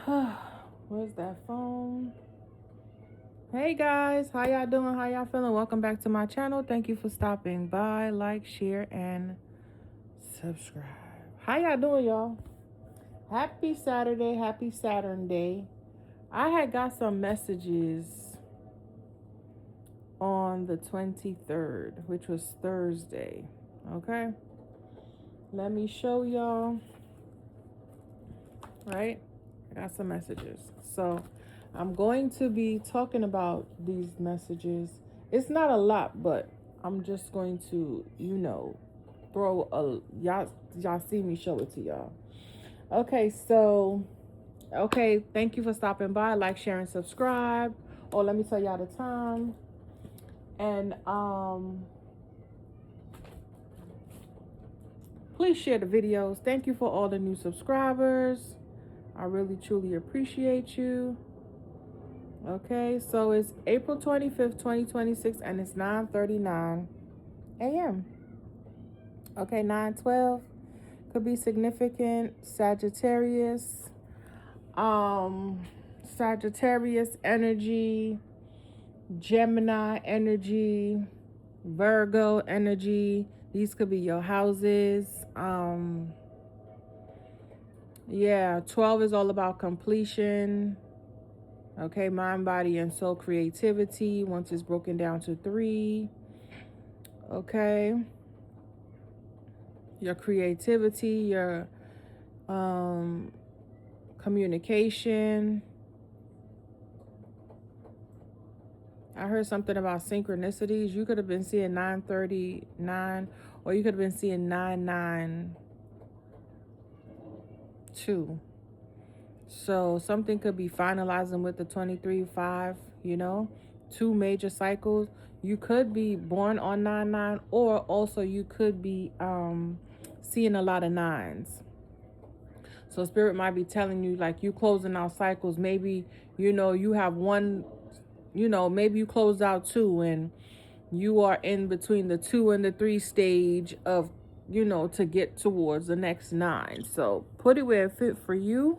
Where's that phone? Hey guys, how y'all doing? How y'all feeling? Welcome back to my channel. Thank you for stopping by. Like, share, and subscribe. How y'all doing, y'all? Happy Saturday. Happy Saturn Day. I had got some messages on the 23rd, which was Thursday. Okay? Let me show y'all. Right? I got some messages. So I'm going to be talking about these messages. It's not a lot, but I'm just going to, throw a y'all see me show it to y'all. Okay, so thank you for stopping by. Like, share, and subscribe. Oh, let me tell y'all the time. And please share the videos. Thank you for all the new subscribers. I really truly appreciate you. Okay, so it's April 25th, 2026, and it's 9:39 a.m. Okay, 9:12 could be significant. Sagittarius energy, Gemini energy, Virgo energy. These could be your houses. 12 is all about completion. Okay, mind, body, and soul creativity. Once it's broken down to 3. Okay. Your creativity, your communication. I heard something about synchronicities. You could have been seeing 939, or you could have been seeing 992. So something could be finalizing with the 23-5, 2 major cycles. You could be born on 9-9, or also you could be seeing a lot of 9s. So spirit might be telling you, like, you closing out cycles. Maybe, you have one, maybe you closed out 2 and you are in between the 2 and the 3 stage of, to get towards the next 9. So put it where it fit for you.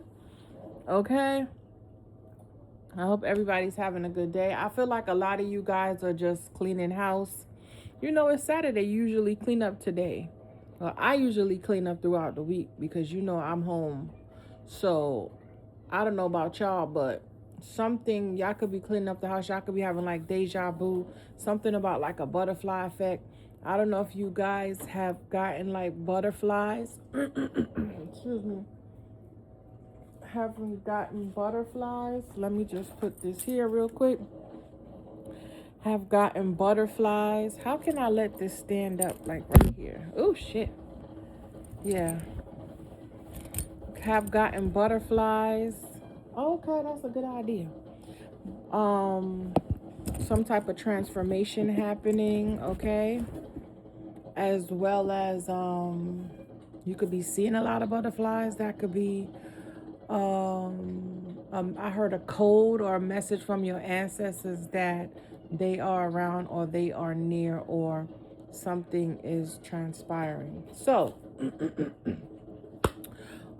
Okay. I hope everybody's having a good day. I feel like a lot of you guys are just cleaning house. It's Saturday. You usually clean up today. Well, I usually clean up throughout the week because I'm home. So I don't know about y'all, but something, y'all could be cleaning up the house. Y'all could be having like deja vu. Something about like a butterfly effect. I don't know if you guys have gotten like butterflies. Excuse me. Haven't gotten butterflies. Let me just put this here real quick. Have gotten butterflies. How can I let this stand up like right here? Oh shit. Yeah. Have gotten butterflies. Okay, that's a good idea. Some type of transformation happening, okay? As well as you could be seeing a lot of butterflies. That could be I heard a code or a message from your ancestors that they are around, or they are near, or something is transpiring. So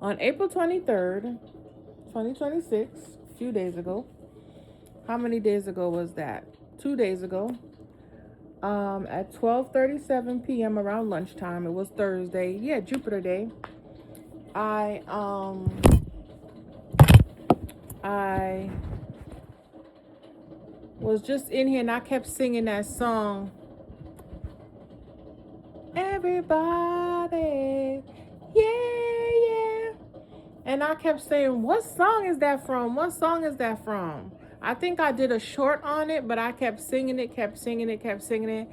on April 23rd, 2026, a few days ago. How many days ago was that? 2 days ago. At 12:37 p.m. around lunchtime, it was Thursday. Yeah, Jupiter Day. I was just in here and I kept singing that song. Everybody, yeah. And I kept saying, what song is that from? What song is that from? I think I did a short on it, but I kept singing it.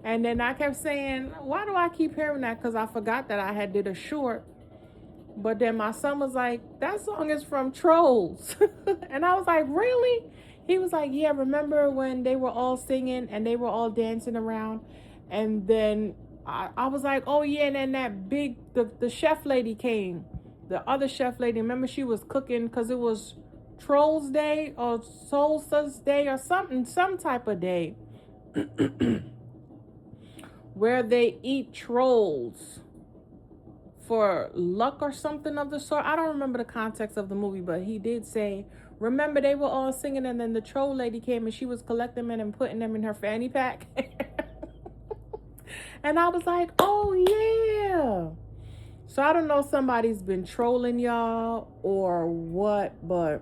And then I kept saying, why do I keep hearing that? Because I forgot that I had did a short. But then my son was like, that song is from Trolls. And I was like, really? He was like, yeah, remember when they were all singing and they were all dancing around? And then I was like, oh yeah, and then that the chef lady came. The other chef lady, remember she was cooking because it was Trolls Day or Solstice Day or something, some type of day where they eat trolls for luck or something of the sort. I don't remember the context of the movie, but he did say, remember they were all singing and then the troll lady came and she was collecting them and putting them in her fanny pack. And I was like, oh yeah. So I don't know if somebody's been trolling y'all or what, but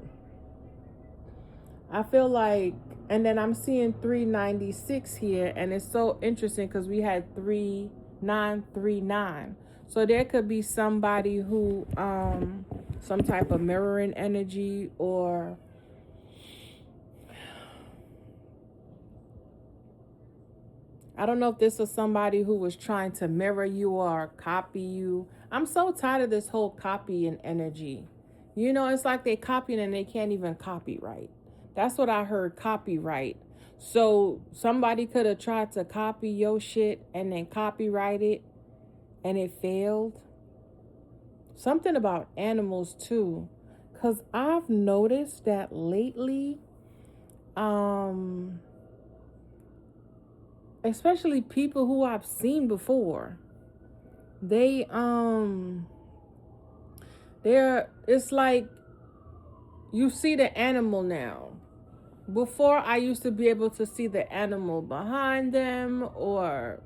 I feel like, and then I'm seeing 396 here, and it's so interesting because we had 3939. So there could be somebody who, some type of mirroring energy, or I don't know if this was somebody who was trying to mirror you or copy you. I'm so tired of this whole copying energy. You know, it's like they copying and they can't even copyright. That's what I heard, copyright. So somebody could have tried to copy your shit and then copyright it and it failed. Something about animals too. Because I've noticed that lately, especially people who I've seen before, it's like you see the animal now. Before, I used to be able to see the animal behind them, or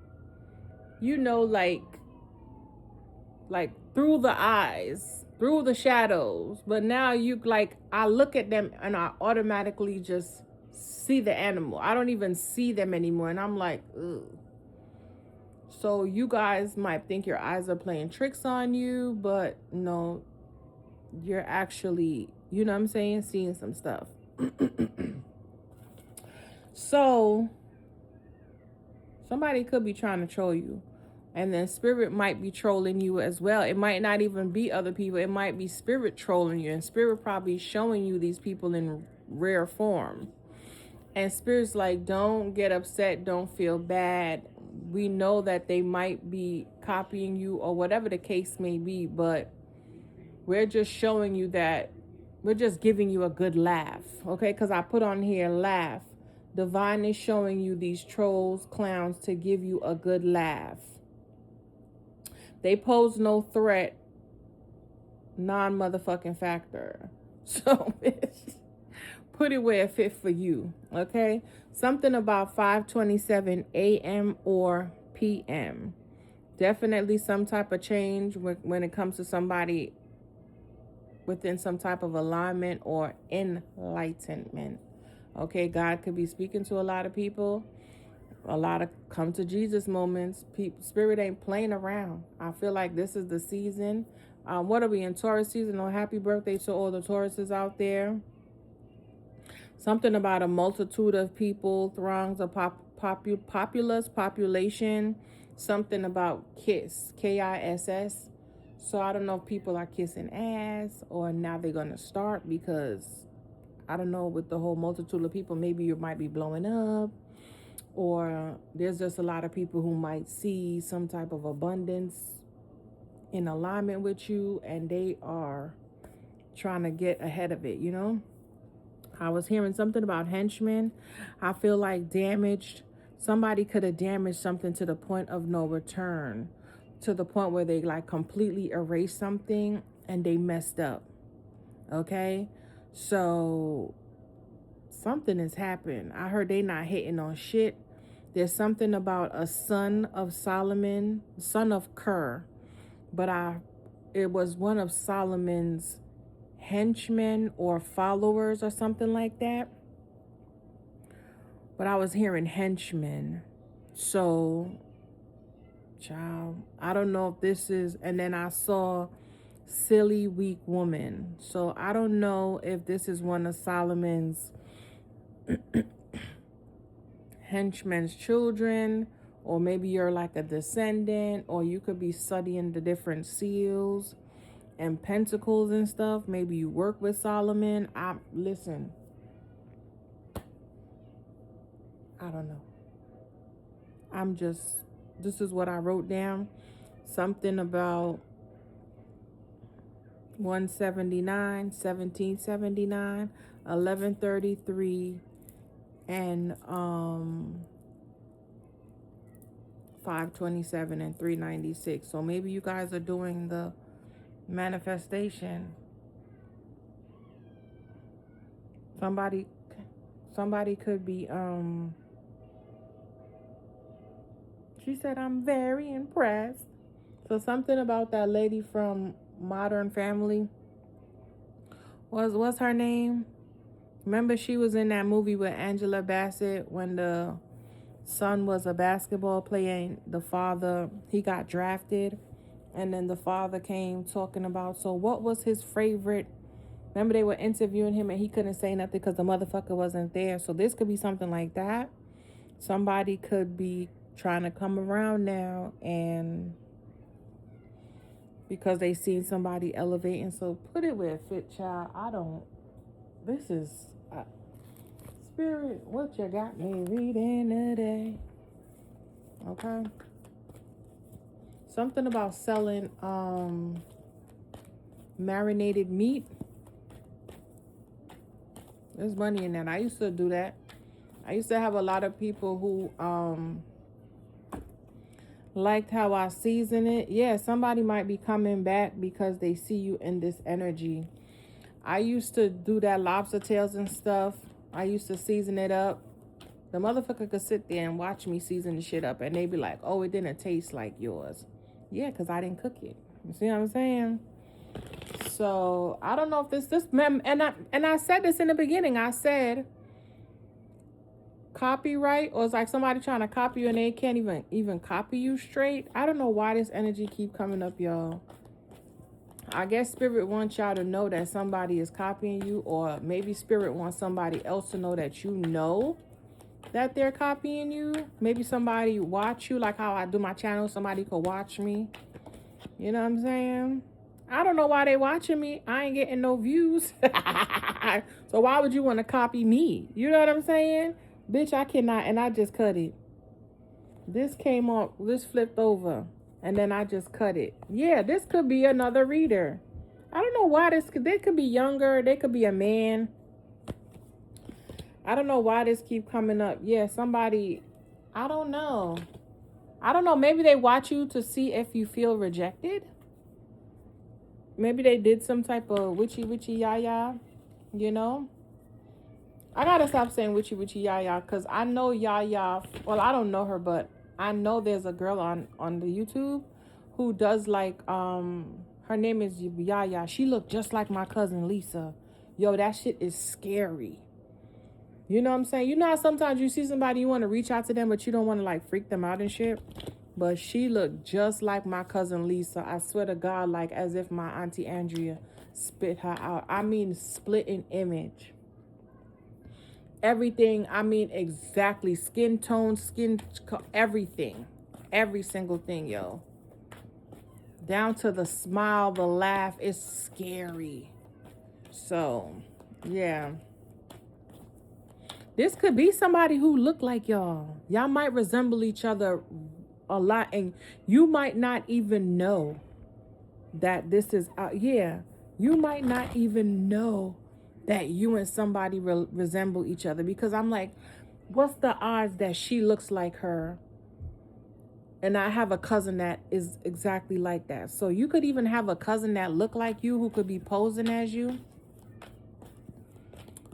like through the eyes, through the shadows. But now I look at them and I automatically just see the animal. I don't even see them anymore, and I'm like, ugh. So you guys might think your eyes are playing tricks on you, but no, you're actually, you know what I'm saying, seeing some stuff. So somebody could be trying to troll you, and then spirit might be trolling you as well. It might not even be other people. It might be spirit trolling you, and spirit probably showing you these people in rare form. And spirit's like, don't get upset, don't feel bad. We know that they might be copying you or whatever the case may be, but we're just showing you that we're just giving you a good laugh, okay? Because I put on here, laugh. Divine is showing you these trolls, clowns, to give you a good laugh. They pose no threat, non-motherfucking factor. So put it where it fit for you, okay? Something about 5:27 a.m. or p.m. Definitely some type of change when it comes to somebody within some type of alignment or enlightenment. Okay, God could be speaking to a lot of people. A lot of come to Jesus moments. Spirit ain't playing around. I feel like this is the season. What are we in, Taurus season? Oh, happy birthday to all the Tauruses out there. Something about a multitude of people, throngs of population. Something about kiss, Kiss. So I don't know if people are kissing ass or now they're going to start, because I don't know, with the whole multitude of people, maybe you might be blowing up, or there's just a lot of people who might see some type of abundance in alignment with you and they are trying to get ahead of it, you know? I was hearing something about henchmen. I feel like damaged. Somebody could have damaged something to the point of no return, to the point where they like completely erased something and they messed up. Okay? So something has happened. I heard they not hitting on shit. There's something about a son of Solomon, son of Ker, but it was one of Solomon's henchmen or followers or something like that. But I was hearing henchmen. So, child, I don't know if this is, and then I saw silly, weak woman. So I don't know if this is one of Solomon's henchmen's children, or maybe you're like a descendant, or you could be studying the different seals and pentacles and stuff. Maybe you work with Solomon. Listen, I don't know. This is what I wrote down. Something about 179, 1779, 1133, and 527 and 396. So maybe you guys are doing the manifestation. Somebody could be she said, I'm very impressed. So something about that lady from Modern Family. What's her name? Remember she was in that movie with Angela Bassett when the son was a basketball player and the father, he got drafted, and then the father came talking about, so what was his favorite. Remember they were interviewing him and he couldn't say nothing because the motherfucker wasn't there. So this could be something like that. Somebody could be trying to come around now, and because they seen somebody elevating. So put it where it fit, child. This is Spirit, what you got me reading today? Okay. Something about selling marinated meat. There's money in that. I used to do that. I used to have a lot of people who liked how I season it. Yeah, somebody might be coming back because they see you in this energy. I used to do that lobster tails and stuff. I used to season it up. The motherfucker could sit there and watch me season the shit up, and they be like, oh, it didn't taste like yours. Yeah, because I didn't cook it. You see what I'm saying? So I don't know if this and I said this in the beginning. I said copyright, or it's like somebody trying to copy you and they can't even copy you straight. I don't know why this energy keep coming up, y'all. I guess Spirit wants y'all to know that somebody is copying you, or maybe Spirit wants somebody else to know that you know that they're copying you. Maybe somebody watch you, like how I do my channel. Somebody could watch me. You know what I'm saying? I don't know why they watching me. I ain't getting no views. So why would you want to copy me? You know what I'm saying? Bitch, I cannot. And I just cut it. This came up. This flipped over. And then I just cut it. Yeah, this could be another reader. I don't know why they could be younger. They could be a man. I don't know why this keep coming up. Yeah, somebody, I don't know. Maybe they watch you to see if you feel rejected. Maybe they did some type of witchy yaya, you know? I gotta stop saying witchy yaya, because I know yaya. Well, I don't know her, but I know there's a girl on the YouTube who does like, her name is Yaya. She looked just like my cousin Lisa. Yo, that shit is scary. You know what I'm saying? You know how sometimes you see somebody, you want to reach out to them, but you don't want to like freak them out and shit? But she looked just like my cousin Lisa. I swear to God, like as if my auntie Andrea spit her out. I mean, split an image. Everything, I mean, exactly. Skin tone, everything. Every single thing, yo. Down to the smile, the laugh. It's scary. So, yeah. This could be somebody who look like y'all. Y'all might resemble each other a lot, and you might not even know that this is, yeah. You might not even know that you and somebody resemble each other, because I'm like, what's the odds that she looks like her and I have a cousin that is exactly like that? So you could even have a cousin that look like you who could be posing as you.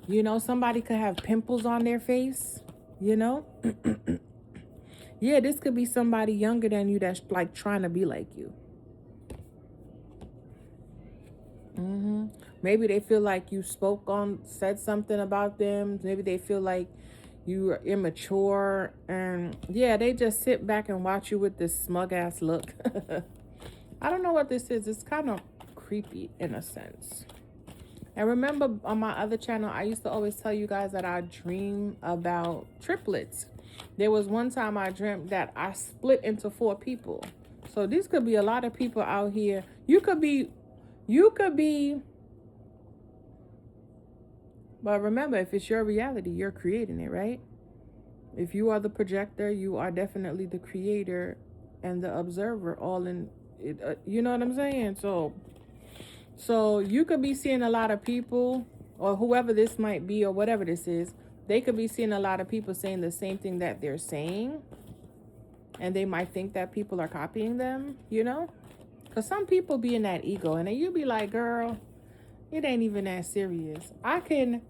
You know, somebody could have pimples on their face, you know? Yeah, this could be somebody younger than you that's like trying to be like you. Maybe they feel like you said something about them. Maybe they feel like you are immature. And yeah, they just sit back and watch you with this smug ass look. I don't know what this is. It's kind of creepy in a sense. And remember on my other channel, I used to always tell you guys that I dream about triplets. There was one time I dreamt that I split into 4 people. So these could be a lot of people out here. You could be, but remember, if it's your reality, you're creating it, right? If you are the projector, you are definitely the creator and the observer all in it. You know what I'm saying? So you could be seeing a lot of people, or whoever this might be, or whatever this is, they could be seeing a lot of people saying the same thing that they're saying. and they might think that people are copying them, you know? Because some people be in that ego, and then you be like, girl, it ain't even that serious. I can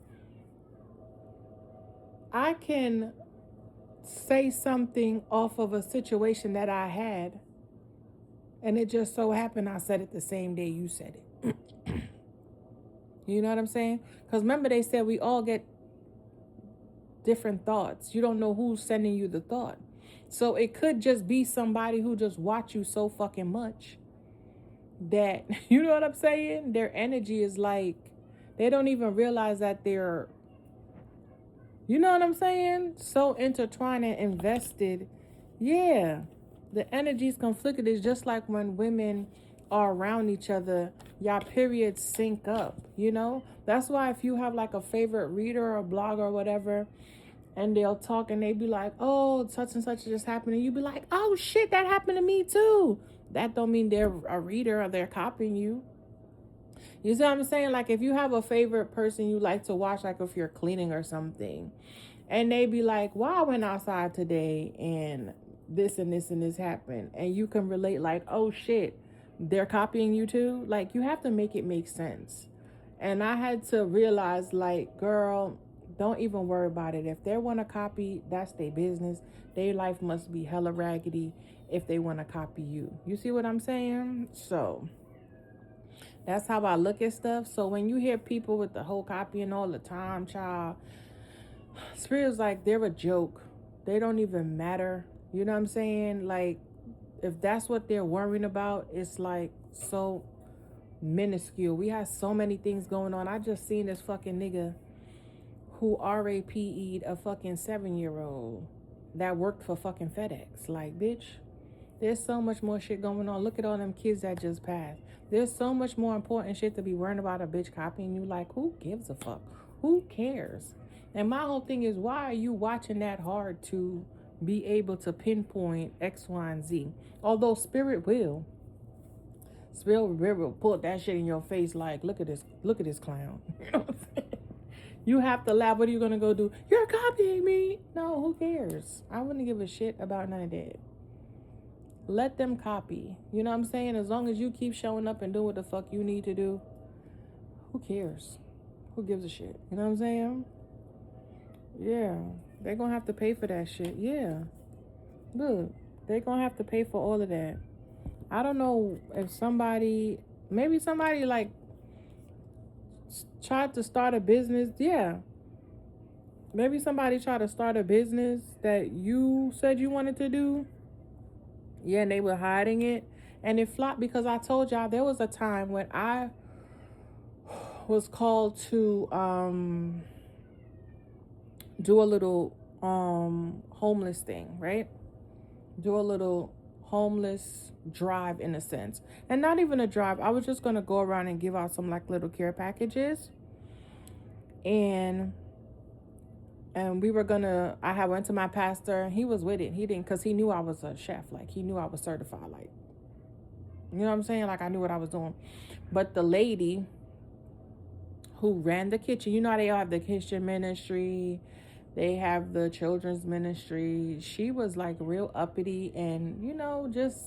say something off of a situation that I had, and it just so happened I said it the same day you said it. You know what I'm saying? Because remember, they said we all get different thoughts. You don't know who's sending you the thought. So it could just be somebody who just watch you so fucking much that, you know what I'm saying? Their energy is like, they don't even realize that they're, you know what I'm saying? So intertwined and invested. Yeah. The energy's conflicted. It's just like when women are around each other, y'all periods sync up, you know? That's why if you have like a favorite reader or blogger or whatever, and they'll talk and they be like, oh, such and such just happened. And you be like, oh shit, that happened to me too. That don't mean they're a reader or they're copying you. You see what I'm saying? Like if you have a favorite person you like to watch, like if you're cleaning or something, and they be like, well, I went outside today and this and this and this happened. And you can relate like, oh shit, they're copying you too. Like you have to make it make sense. And I had to realize like, girl, don't even worry about it. If they want to copy, that's their business. Their life must be hella raggedy if they want to copy you. You see what I'm saying? So that's how I look at stuff. So when you hear people with the whole copying all the time, child, Spirit's like, they're a joke. They don't even matter. You know what I'm saying? Like, if that's what they're worrying about, it's like so minuscule. We have so many things going on. I just seen this fucking nigga who RAPE'd a fucking 7-year-old that worked for fucking FedEx. Like, bitch, there's so much more shit going on. Look at all them kids that just passed. There's so much more important shit to be worrying about a bitch copying you. Like, who gives a fuck? Who cares? And my whole thing is, why are you watching that hard to be able to pinpoint X, Y, and Z? Although Spirit will. Spirit will put that shit in your face like, look at this clown. You know what I'm saying? You have to laugh. What are you going to go do? You're copying me. No, who cares? I wouldn't give a shit about none of that. Let them copy. You know what I'm saying? As long as you keep showing up and doing what the fuck you need to do, who cares? Who gives a shit? You know what I'm saying? Yeah. They're going to have to pay for that shit. Yeah. Look, they're going to have to pay for all of that. I don't know if maybe somebody like tried to start a business. Yeah. Maybe somebody tried to start a business that you said you wanted to do. Yeah, and they were hiding it. And it flopped because I told y'all there was a time when I was called to do a little homeless thing, right? Do a little homeless drive in a sense. And not even a drive. I was just going to go around and give out some like little care packages. And we were gonna, I had went to my pastor. He was with it. He didn't, because he knew I was a chef. Like, he knew I was certified. Like, you know what I'm saying? Like, I knew what I was doing. But the lady who ran the kitchen, you know how they all have the kitchen ministry, they have the children's ministry. She was like real uppity and, you know, just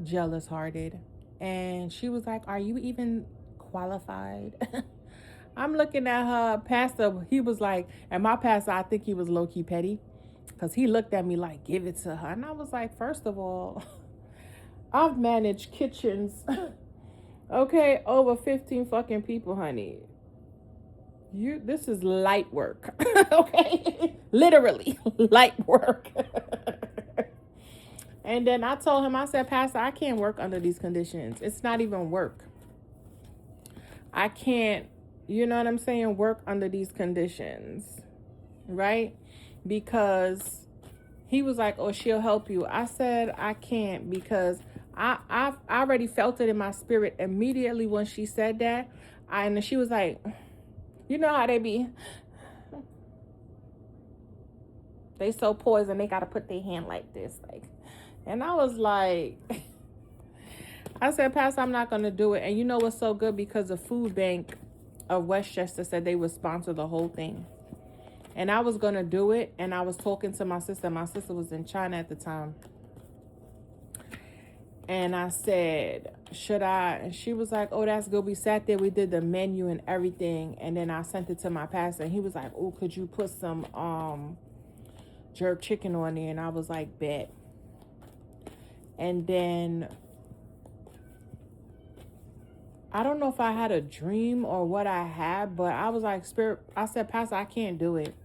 jealous hearted. And she was like, are you even qualified? I'm looking at her pastor. He was like, and my pastor, I think he was low-key petty because he looked at me like, give it to her. And I was like, first of all, I've managed kitchens, okay, over 15 fucking people, honey. This is light work, okay? Literally light work. And then I told him, I said, Pastor, I can't work under these conditions. It's not even work. I can't, you know what I'm saying, work under these conditions, right? Because he was like, oh, she'll help you. I said, I can't, because I already felt it in my spirit immediately when she said that. And she was like, you know how they be. They so poison, they got to put their hand like this. Like, and I was like, I said, Pastor, I'm not going to do it. And you know what's so good? Because the food bank of Westchester said they would sponsor the whole thing. And I was going to do it. And I was talking to my sister. My sister was in China at the time. And I said, should I? And she was like, oh, that's good. We sat there. We did the menu and everything. And then I sent it to my pastor. And he was like, oh, could you put some jerk chicken on there? And I was like, bet. And then I don't know if I had a dream or what I had, but I was like, Spirit, I said, Pastor, I can't do it.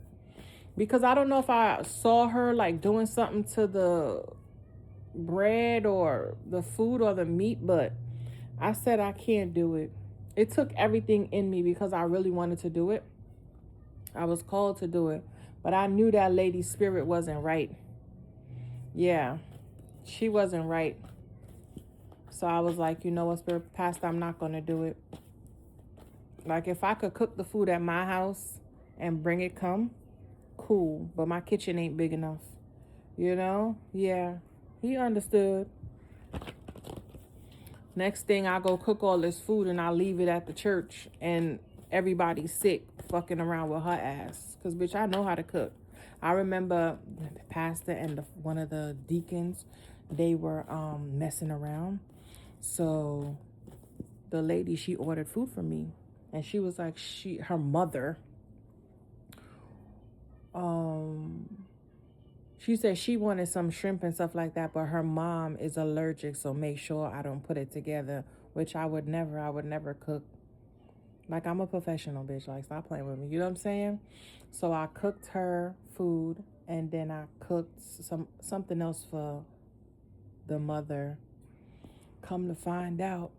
Because I don't know if I saw her like doing something to the bread or the food or the meat, but I said, I can't do it. It took everything in me because I really wanted to do it. I was called to do it, but I knew that lady's spirit wasn't right. Yeah, she wasn't right. So I was like, you know what, Spirit, Pastor, I'm not going to do it. Like, if I could cook the food at my house and bring it come, cool. But my kitchen ain't big enough. You know? Yeah. He understood. Next thing, I go cook all this food and I leave it at the church. And everybody's sick, fucking around with her ass. Because, bitch, I know how to cook. I remember the pastor and one of the deacons, they were messing around. So the lady, she ordered food for me. And she was like, her mother, she said she wanted some shrimp and stuff like that, but her mom is allergic, so make sure I don't put it together, which I would never cook. Like, I'm a professional, bitch. Like, stop playing with me. You know what I'm saying? So I cooked her food, and then I cooked something else for the mother. Come to find out,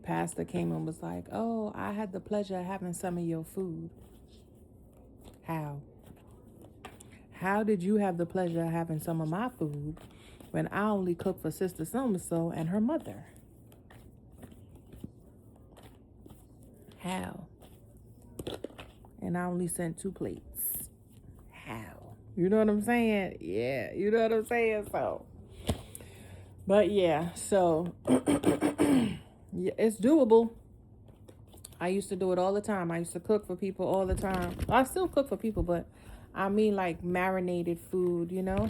pastor came and was like, oh, I had the pleasure of having some of your food. How? How did you have the pleasure of having some of my food when I only cook for Sister So-and-so and her mother? How? And I only sent 2 plates. How? You know what I'm saying? Yeah, you know what I'm saying? So, but yeah, so yeah, it's doable. I used to do it all the time. I used to cook for people all the time. I still cook for people, but I mean like marinated food, you know?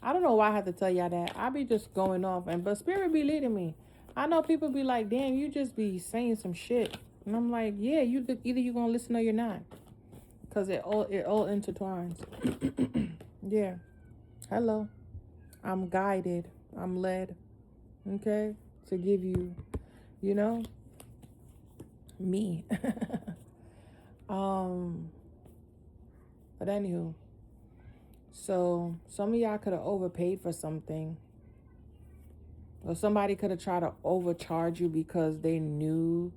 I don't know why I have to tell y'all that. I be just going off, but Spirit be leading me. I know people be like, damn, you just be saying some shit. And I'm like, yeah, either you're going to listen or you're not. Because it all intertwines. Yeah. Hello. I'm guided. I'm led. Okay? To give you, you know, me. But anywho. So some of y'all could have overpaid for something. Or somebody could have tried to overcharge you because they knew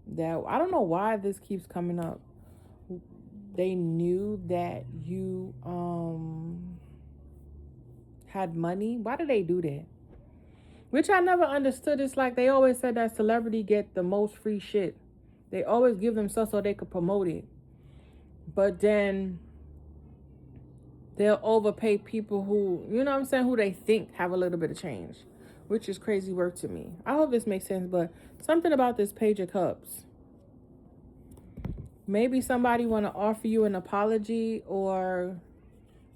that, I don't know why this keeps coming up. They knew that you had money. Why did they do that? Which I never understood. It's like they always said that celebrity get the most free shit. They always give them stuff so they could promote it. But then they'll overpay people who, you know what I'm saying, who they think have a little bit of change. Which is crazy work to me. I hope this makes sense, but something about this Page of Cups. Maybe somebody want to offer you an apology, or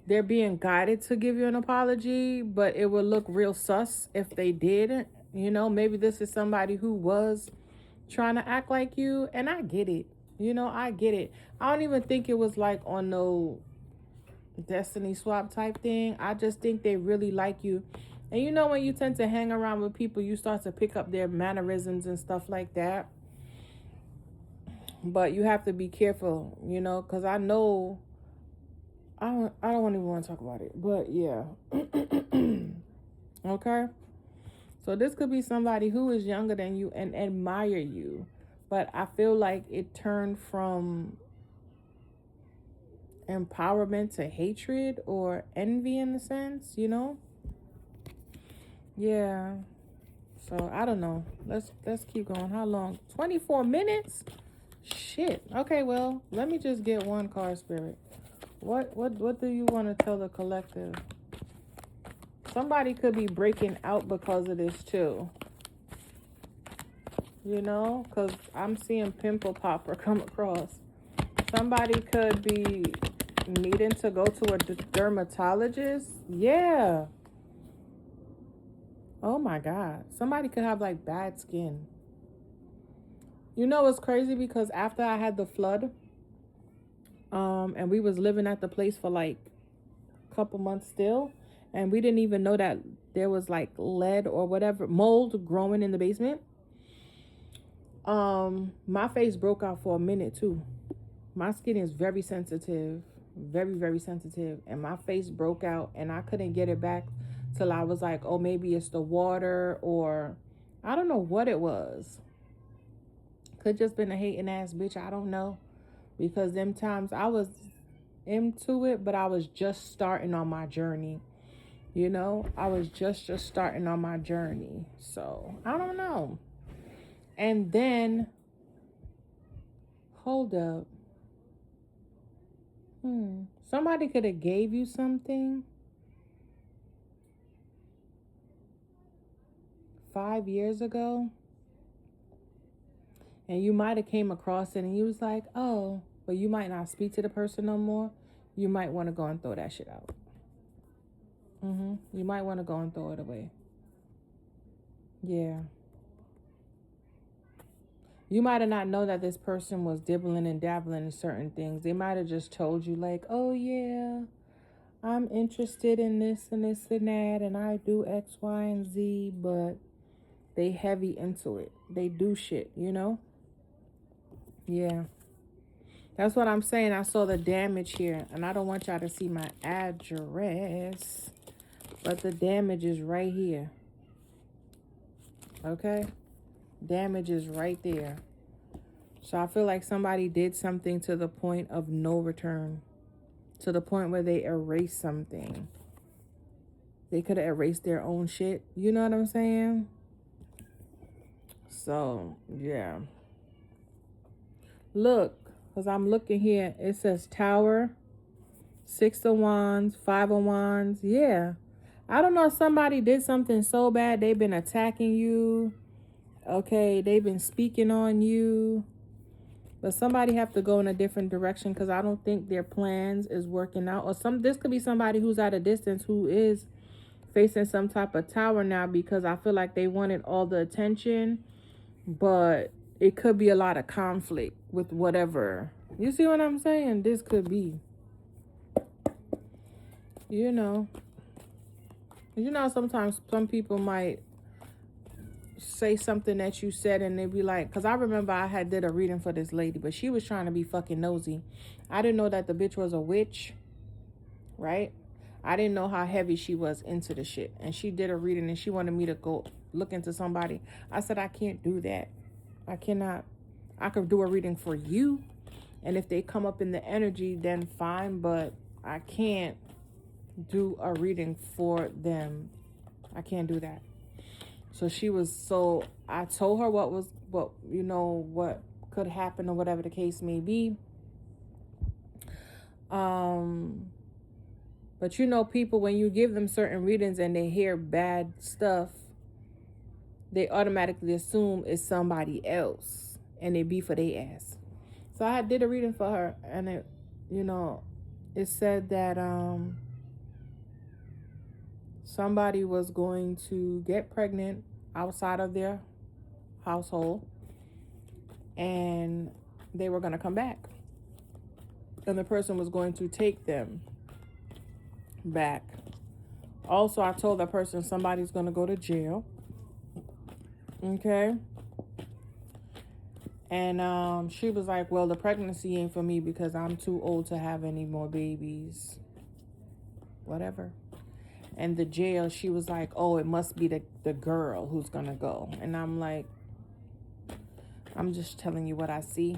they're being guided to give you an apology, but it would look real sus if they didn't. You know, maybe this is somebody who was trying to act like you, and I get it. You know, I get it. I don't even think it was like on no destiny swap type thing. I just think they really like you. And you know, when you tend to hang around with people, you start to pick up their mannerisms and stuff like that. But you have to be careful, you know, because I know, I don't even want to talk about it. But yeah. Okay. So this could be somebody who is younger than you and admire you. But I feel like it turned from empowerment to hatred or envy in a sense, you know? Yeah. So I don't know. Let's keep going. How long? 24 minutes? Shit. Okay, well, let me just get one card, Spirit. What do you want to tell the collective? Somebody could be breaking out because of this too. you know, because I'm seeing pimple popper come across. Somebody could be needing to go to a dermatologist. Yeah. Oh my God. Somebody could have like bad skin. You know, it's crazy because after I had the flood, and we was living at the place for like a couple months still, and we didn't even know that there was like lead or whatever, mold growing in the basement. My face broke out for a minute too. My skin is very sensitive, very, very sensitive. And my face broke out and I couldn't get it back till I was like, oh, maybe it's the water or I don't know what it was. Could just been a hating ass bitch. I don't know. Because them times I was into it, but I was just starting on my journey. You know, I was just starting on my journey. So I don't know. And then, hold up. Somebody could have gave you something 5 years ago, and you might have came across it, and you was like, oh, but you might not speak to the person no more. You might want to go and throw that shit out. You might want to go and throw it away. Yeah. You might have not known that this person was dibbling and dabbling in certain things. They might have just told you like, oh yeah, I'm interested in this and this and that, and I do X, Y, and Z, but they heavy into it. They do shit, you know? Yeah. That's what I'm saying. I saw the damage here, and I don't want y'all to see my address, but the damage is right here. Okay? Damage is right there. So I feel like somebody did something to the point of no return, to the point where they erased something. They could have erased their own shit. You know what I'm saying? So, yeah. Look, because I'm looking here. It says Tower, 6 of Wands, 5 of Wands. Yeah. I don't know if somebody did something so bad. They've been attacking you. Okay. They've been speaking on you. But somebody have to go in a different direction because I don't think their plans is working out. Or this could be somebody who's at a distance who is facing some type of tower now because I feel like they wanted all the attention. But it could be a lot of conflict with whatever. You see what I'm saying? This could be. You know. Sometimes some people might say something that you said and they be like, because I remember I did a reading for this lady, but she was trying to be fucking nosy. I didn't know that the bitch was a witch, right? I didn't know how heavy she was into the shit. And she did a reading and she wanted me to go look into somebody. I said, I can't do that. I cannot. I could do a reading for you. And if they come up in the energy, then fine. But I can't do a reading for them. I can't do that. So I told her what could happen or whatever the case may be. But people, when you give them certain readings and they hear bad stuff, they automatically assume it's somebody else and they be for their ass. So I did a reading for her and it said that somebody was going to get pregnant outside of their household and they were going to come back. And the person was going to take them back. Also, I told that person somebody's going to go to jail. Okay. And she was like, well, the pregnancy ain't for me because I'm too old to have any more babies. Whatever. And the jail, she was like, oh, it must be the girl who's going to go. And I'm like, I'm just telling you what I see.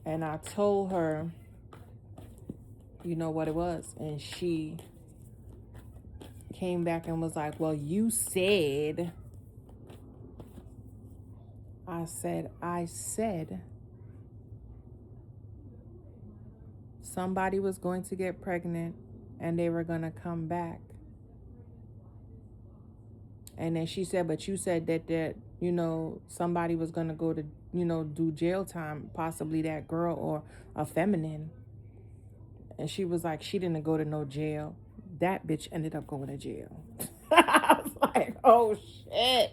And I told her, what it was. And she came back and was like, well, you said. I said somebody was going to get pregnant and they were going to come back. And then she said, but you said that somebody was going to go to, do jail time, possibly that girl or a feminine. And she was like, she didn't go to no jail. That bitch ended up going to jail. I was like, oh shit.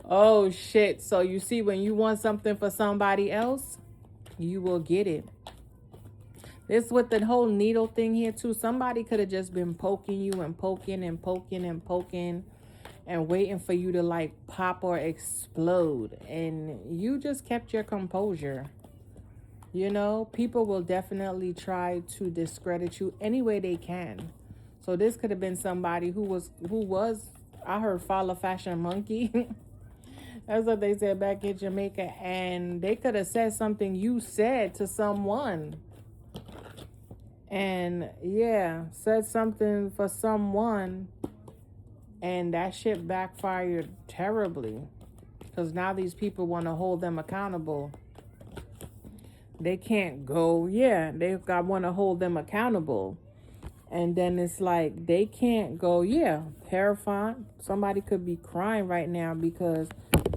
Oh shit. So you see, when you want something for somebody else, you will get it. This with the whole needle thing here too. Somebody could have just been poking you and poking and poking and poking and waiting for you to like pop or explode. And you just kept your composure. People will definitely try to discredit you any way they can. So this could have been somebody who was, I heard, follow fashion monkey. That's what they said back in Jamaica. And they could have said something you said to someone. And yeah, said something for someone. And that shit backfired terribly. Because now these people want to hold them accountable. They can't go, they want to hold them accountable. And then it's like, they can't go, terrifying. Somebody could be crying right now because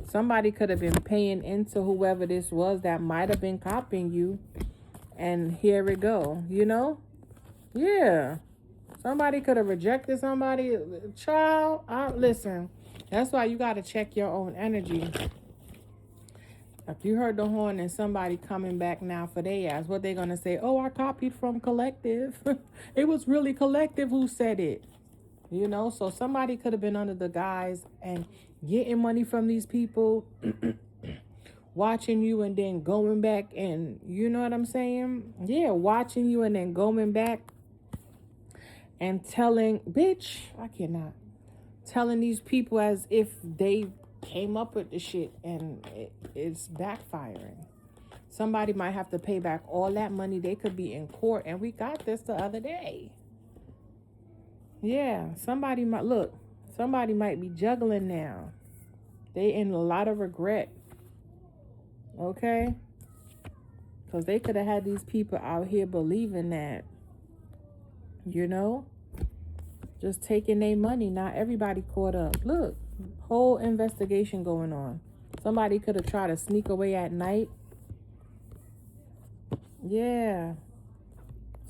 somebody could have been paying into whoever this was that might have been copying you. And here we go, Yeah. Somebody could have rejected somebody. Child, listen, that's why you got to check your own energy. If you heard the horn and somebody coming back now for their ass, what they gonna say? Oh, I copied from Collective. It was really Collective who said it. So somebody could have been under the guise and getting money from these people, watching you and then going back and, you know what I'm saying? Yeah, watching you and then going back and telling these people as if they came up with the shit, and it's backfiring. Somebody might have to pay back all that money. They could be in court, and we got this the other day. Yeah, somebody might be juggling now. They in a lot of regret. Okay? Because they could have had these people out here believing that, just taking their money. Not everybody caught up. Look. Whole investigation going on. Somebody could have tried to sneak away at night. Yeah.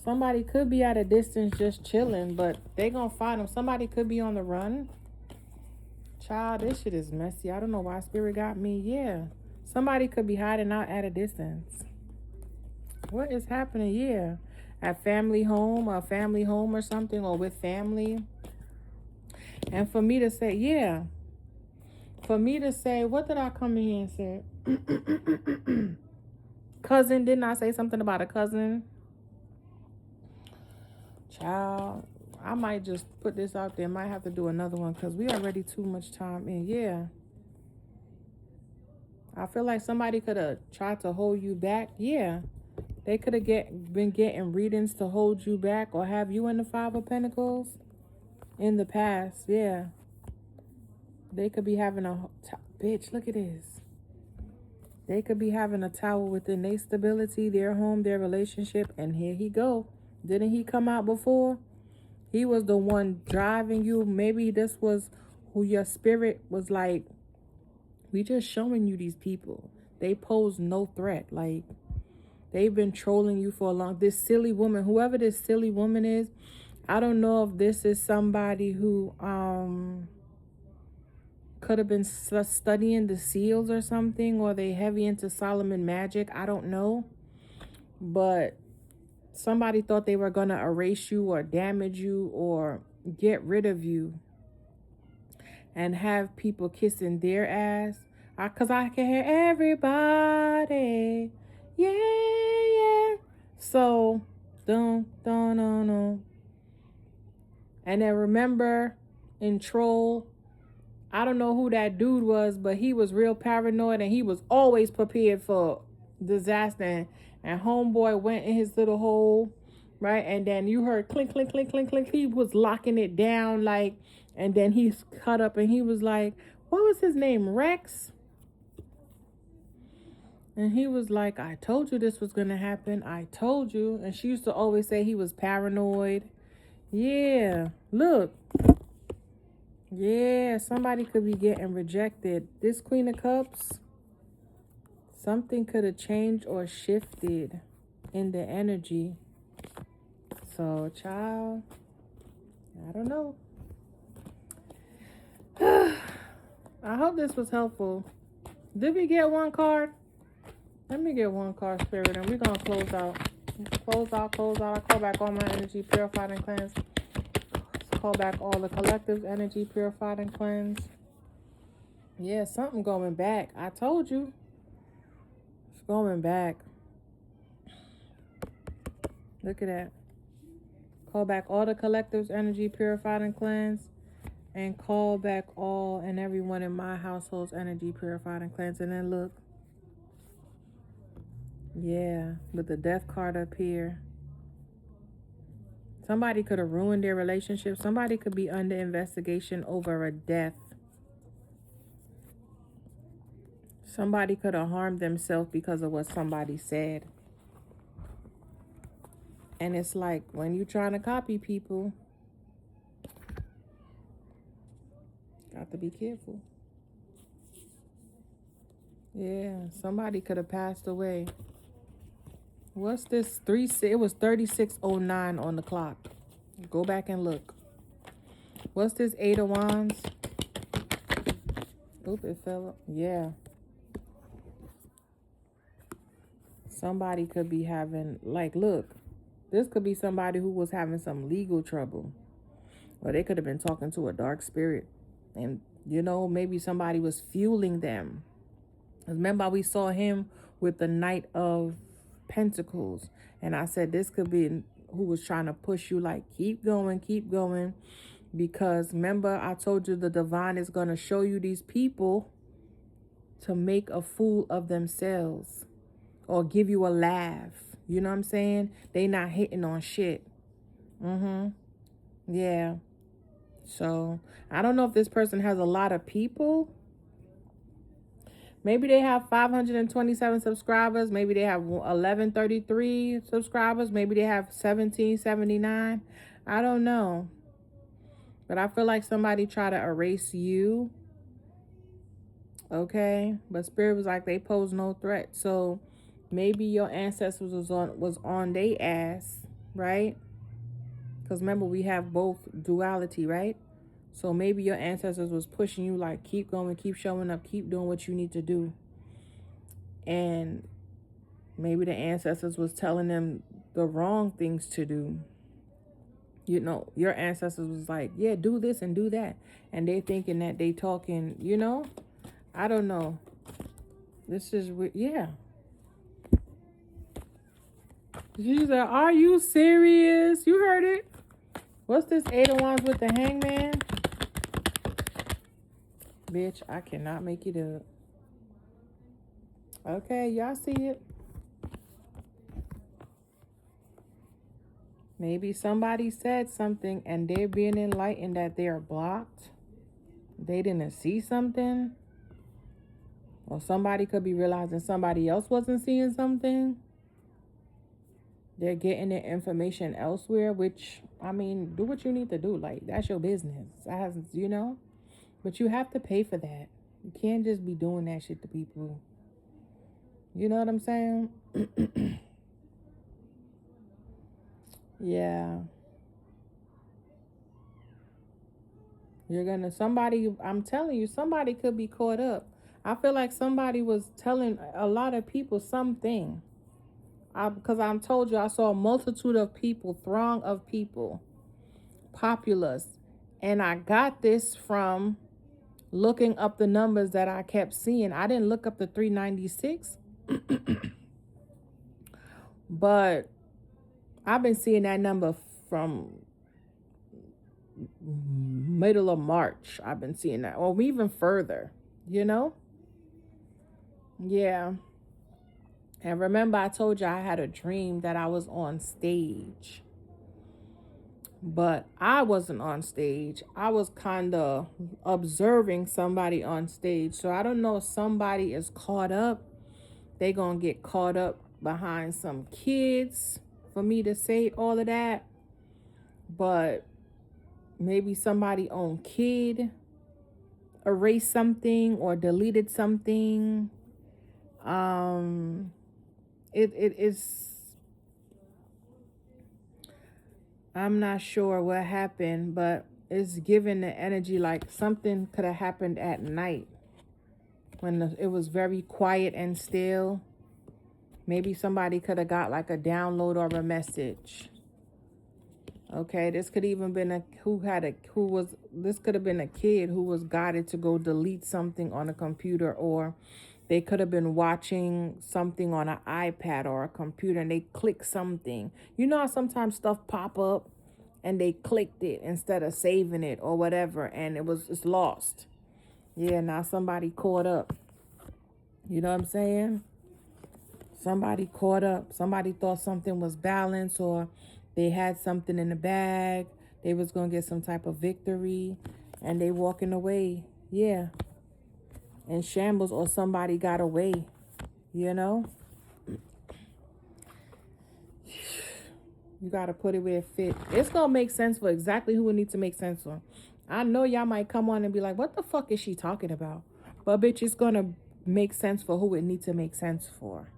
Somebody could be at a distance just chilling, but they gonna find them. Somebody could be on the run. Child, this shit is messy. I don't know why Spirit got me. Yeah. Somebody could be hiding out at a distance. What is happening? Yeah. At family home or something, or with family. And for me to say, what did I come in here and say? Cousin, didn't I say something about a cousin? Child, I might just put this out there. Might have to do another one because we already too much time in. Yeah. I feel like somebody could have tried to hold you back. Yeah. They could have been getting readings to hold you back or have you in the Five of Pentacles in the past. Yeah. They could be having bitch, look at this. They could be having a tower within their stability, their home, their relationship. And here he go. Didn't he come out before? He was the one driving you. Maybe this was who your spirit was like, we just showing you these people. They pose no threat. Like, they've been trolling you for a long. This silly woman, whoever this silly woman is, I don't know if this is somebody who could have been studying the seals or something, or they heavy into Solomon magic. I don't know. But somebody thought they were going to erase you or damage you or get rid of you and have people kissing their ass. Because I can hear everybody. Yeah. So, dun. And then remember in Troll, I don't know who that dude was, but he was real paranoid and he was always prepared for disaster. And homeboy went in his little hole, right? And then you heard clink, clink, clink, clink, clink. He was locking it down, like, and then he's cut up and he was like, what was his name? Rex? And he was like, I told you this was going to happen. I told you. And she used to always say he was paranoid. Yeah. Look. Yeah, somebody could be getting rejected. This Queen of Cups, something could have changed or shifted in the energy. So, child, I don't know. I hope this was helpful. Did we get one card? Let me get one card, Spirit, and we're going to close out. Close out, close out. I call back all my energy, purified and cleansed. Call back all the collective energy, purified and cleansed. Yeah, something going back. I told you. It's going back. Look at that. Call back all the collective's energy, purified and cleansed. And call back all and everyone in my household's energy, purified and cleansed. And then look. Yeah, with the death card up here. Somebody could have ruined their relationship. Somebody could be under investigation over a death. Somebody could have harmed themselves because of what somebody said. And it's like when you're trying to copy people, got to be careful. Yeah, somebody could have passed away. What's this? It was 36:09 on the clock. Go back and look. What's this? 8 of Wands. Oop, it fell up. Yeah. Somebody could be having, like, look. This could be somebody who was having some legal trouble. Or they could have been talking to a dark spirit. And, you know, maybe somebody was fueling them. Remember, we saw him with the Knight of Pentacles. And I said this could be who was trying to push you, like, keep going, keep going. Because remember, I told you the divine is going to show you these people to make a fool of themselves. Or give you a laugh. You know what I'm saying? They not hitting on shit. Yeah. So, I don't know if this person has a lot of people. Maybe they have 527 subscribers. Maybe they have 1133 subscribers. Maybe they have 1779. I don't know. But I feel like somebody tried to erase you. Okay? But Spirit was like, they pose no threat. So maybe your ancestors was on their ass, right? Because remember, we have both duality, right? So maybe your ancestors was pushing you like, keep going, keep showing up, keep doing what you need to do. And maybe the ancestors was telling them the wrong things to do. You know, your ancestors was like, yeah, do this and do that. And they thinking that they talking, you know? I don't know. This is, yeah. She said, are you serious? You heard it. What's this 8 of Wands with the Hangman? Bitch, I cannot make it up. Okay, y'all see it. Maybe somebody said something and they're being enlightened that they are blocked. They didn't see something. Or somebody could be realizing somebody else wasn't seeing something. They're getting their information elsewhere, which, I mean, do what you need to do. Like, that's your business. You know? But you have to pay for that. You can't just be doing that shit to people. You know what I'm saying? Yeah. I'm telling you, somebody could be caught up. I feel like somebody was telling a lot of people something. Because I'm told you, I saw a multitude of people, throng of people, populace. And I got this from looking up the numbers that I kept seeing. I didn't look up the 396. But I've been seeing that number from middle of March. I've been seeing that. Or even further, you know? Yeah. And remember, I told you I had a dream that I was on stage. But I wasn't on stage. I was kind of observing somebody on stage. So I don't know if somebody is caught up. They going to get caught up behind some kids for me to say all of that. But maybe somebody own kid erased something or deleted something. It is, I'm not sure what happened, but it's giving the energy like something could have happened at night when it was very quiet and still. Maybe somebody could have got like a download or a message. Okay, this could even been this could have been a kid who was guided to go delete something on a computer, or they could have been watching something on an iPad or a computer and they clicked something. You know how sometimes stuff pop up and they clicked it instead of saving it or whatever, and it's lost. Yeah, now somebody caught up. You know what I'm saying? Somebody caught up. Somebody thought something was balanced, or they had something in the bag. They was going to get some type of victory, and they walking away. Yeah. In shambles, or somebody got away. You know? You got to put it where it fit. It's going to make sense for exactly who it needs to make sense for. I know y'all might come on and be like, what the fuck is she talking about? But bitch, it's going to make sense for who it needs to make sense for.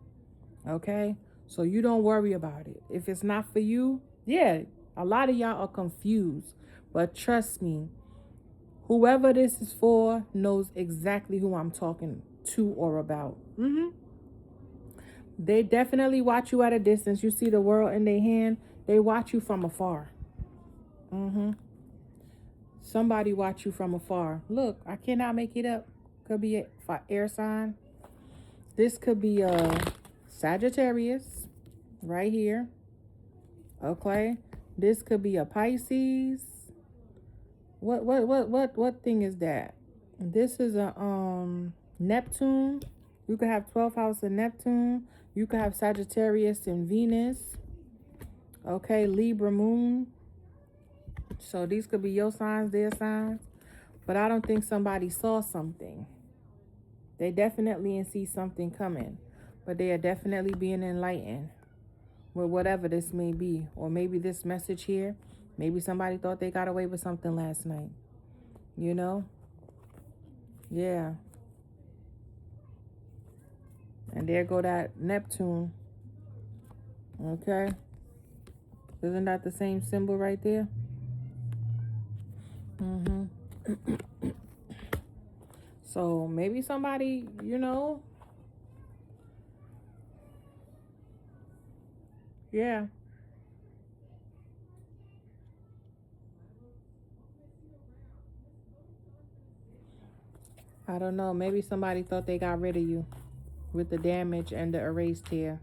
Okay? So you don't worry about it. If it's not for you, yeah, a lot of y'all are confused. But trust me, whoever this is for knows exactly who I'm talking to or about. They definitely watch you at a distance. You see the world in their hand. They watch you from afar. Somebody watch you from afar. Look, I cannot make it up. Could be a air sign. This could be a Sagittarius right here. Okay. This could be a Pisces. What thing is that? This is a Neptune. You could have 12th house of Neptune. You could have Sagittarius and Venus. Okay, Libra moon. So these could be your signs, their signs. But I don't think somebody saw something. They definitely didn't see something coming. But they are definitely being enlightened with whatever this may be. Or maybe this message here. Maybe somebody thought they got away with something last night. You know? Yeah. And there go that Neptune. Okay. Isn't that the same symbol right there? So maybe somebody, you know. Yeah. I don't know. Maybe somebody thought they got rid of you with the damage and the erased here.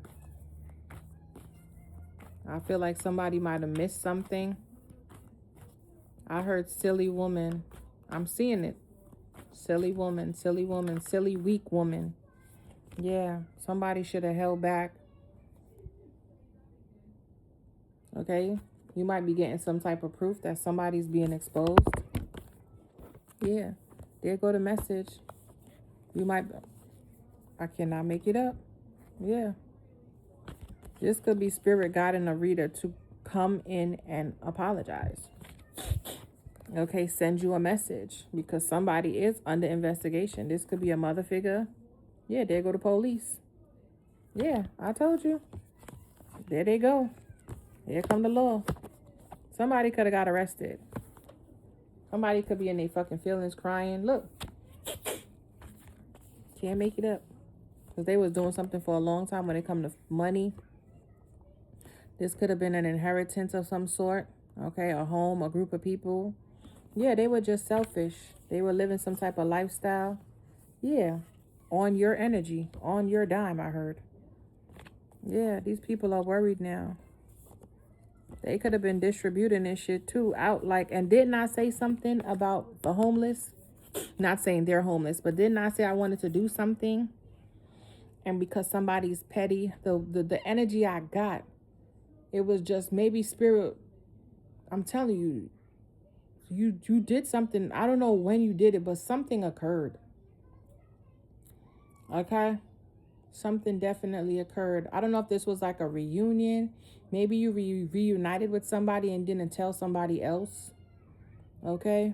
I feel like somebody might have missed something. I heard silly woman. I'm seeing it. Silly woman, silly woman, silly weak woman. Yeah, somebody should have held back. Okay, you might be getting some type of proof that somebody's being exposed. Yeah, there go the message. You might, I cannot make it up. Yeah. This could be spirit guiding a reader to come in and apologize. Okay, send you a message because somebody is under investigation. This could be a mother figure. Yeah, there go the police. Yeah, I told you. There they go. Here come the law. Somebody could have got arrested. Somebody could be in their fucking feelings crying. Look. Can't make it up. Because they was doing something for a long time when it come to money. This could have been an inheritance of some sort. Okay, a home, a group of people. Yeah, they were just selfish. They were living some type of lifestyle. Yeah, on your energy, on your dime, I heard. Yeah, these people are worried now. They could have been distributing this shit too out like, and didn't I say something about the homeless? Not saying they're homeless, but didn't I say I wanted to do something? And because somebody's petty, the energy I got, it was just maybe spirit. I'm telling you, you did something. I don't know when you did it, but something occurred. Okay? Something definitely occurred. I don't know if this was like a reunion. Maybe you reunited with somebody and didn't tell somebody else. Okay?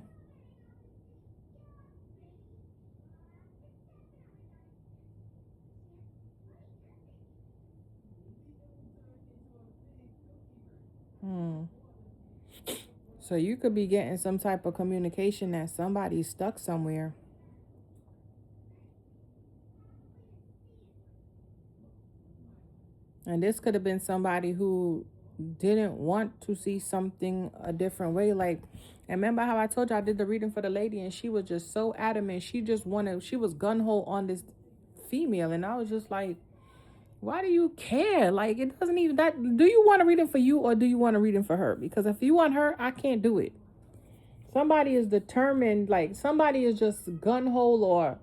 So you could be getting some type of communication that somebody's stuck somewhere. And this could have been somebody who didn't want to see something a different way. Like, and remember how I told you I did the reading for the lady and she was just so adamant. She just wanted, she was gun ho on this female. And I was just like, why do you care? Like, it doesn't even that. Do you want a reading for you or do you want a reading for her? Because if you want her, I can't do it. Somebody is determined, like, somebody is just gun ho or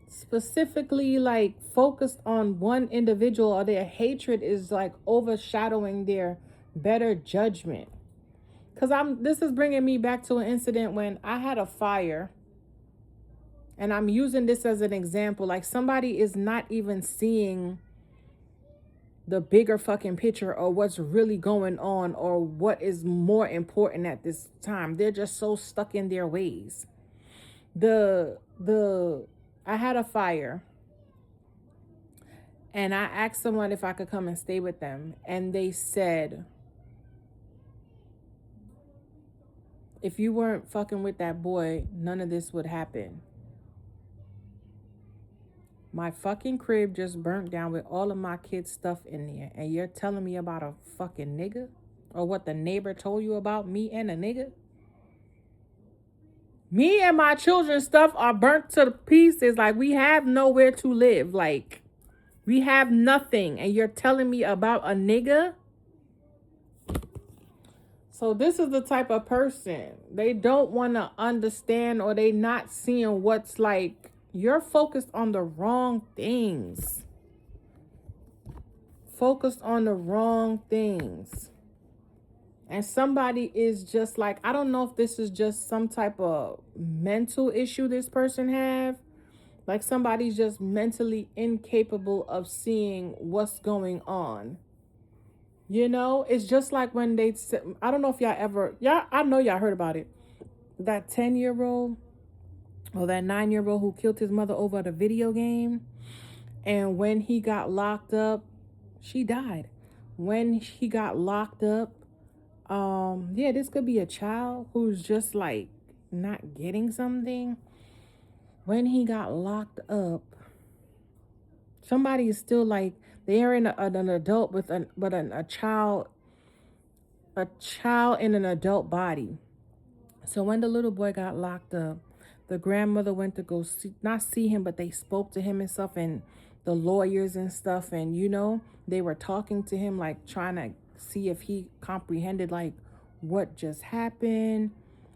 specifically like focused on one individual, or their hatred is like overshadowing their better judgment. Because this is bringing me back to an incident when I had a fire, and I'm using this as an example. Like, somebody is not even seeing the bigger fucking picture or what's really going on or what is more important at this time. They're just so stuck in their ways. The I had a fire, and I asked someone if I could come and stay with them. And they said, if you weren't fucking with that boy, none of this would happen. My fucking crib just burnt down with all of my kids' stuff in there. And you're telling me about a fucking nigga? Or what the neighbor told you about me and a nigga? Me and my children's stuff are burnt to the pieces. Like, we have nowhere to live. Like, we have nothing. And you're telling me about a nigga? So this is the type of person. They don't want to understand, or they not seeing what's like. You're focused on the wrong things. Focused on the wrong things. And somebody is just like, I don't know if this is just some type of mental issue this person have. Like, somebody's just mentally incapable of seeing what's going on. You know, it's just like when they, I don't know if y'all ever, yeah, I know y'all heard about it. That 10-year-old or that 9-year-old who killed his mother over at a video game. And when he got locked up, she died. When he got locked up, yeah, this could be a child who's just like not getting something. When he got locked up, somebody is still like, they're in an adult with a child in an adult body. So when the little boy got locked up, the grandmother went to go see, not see him, but they spoke to him and stuff, and the lawyers and stuff. And, you know, they were talking to him, like trying to see if he comprehended like what just happened,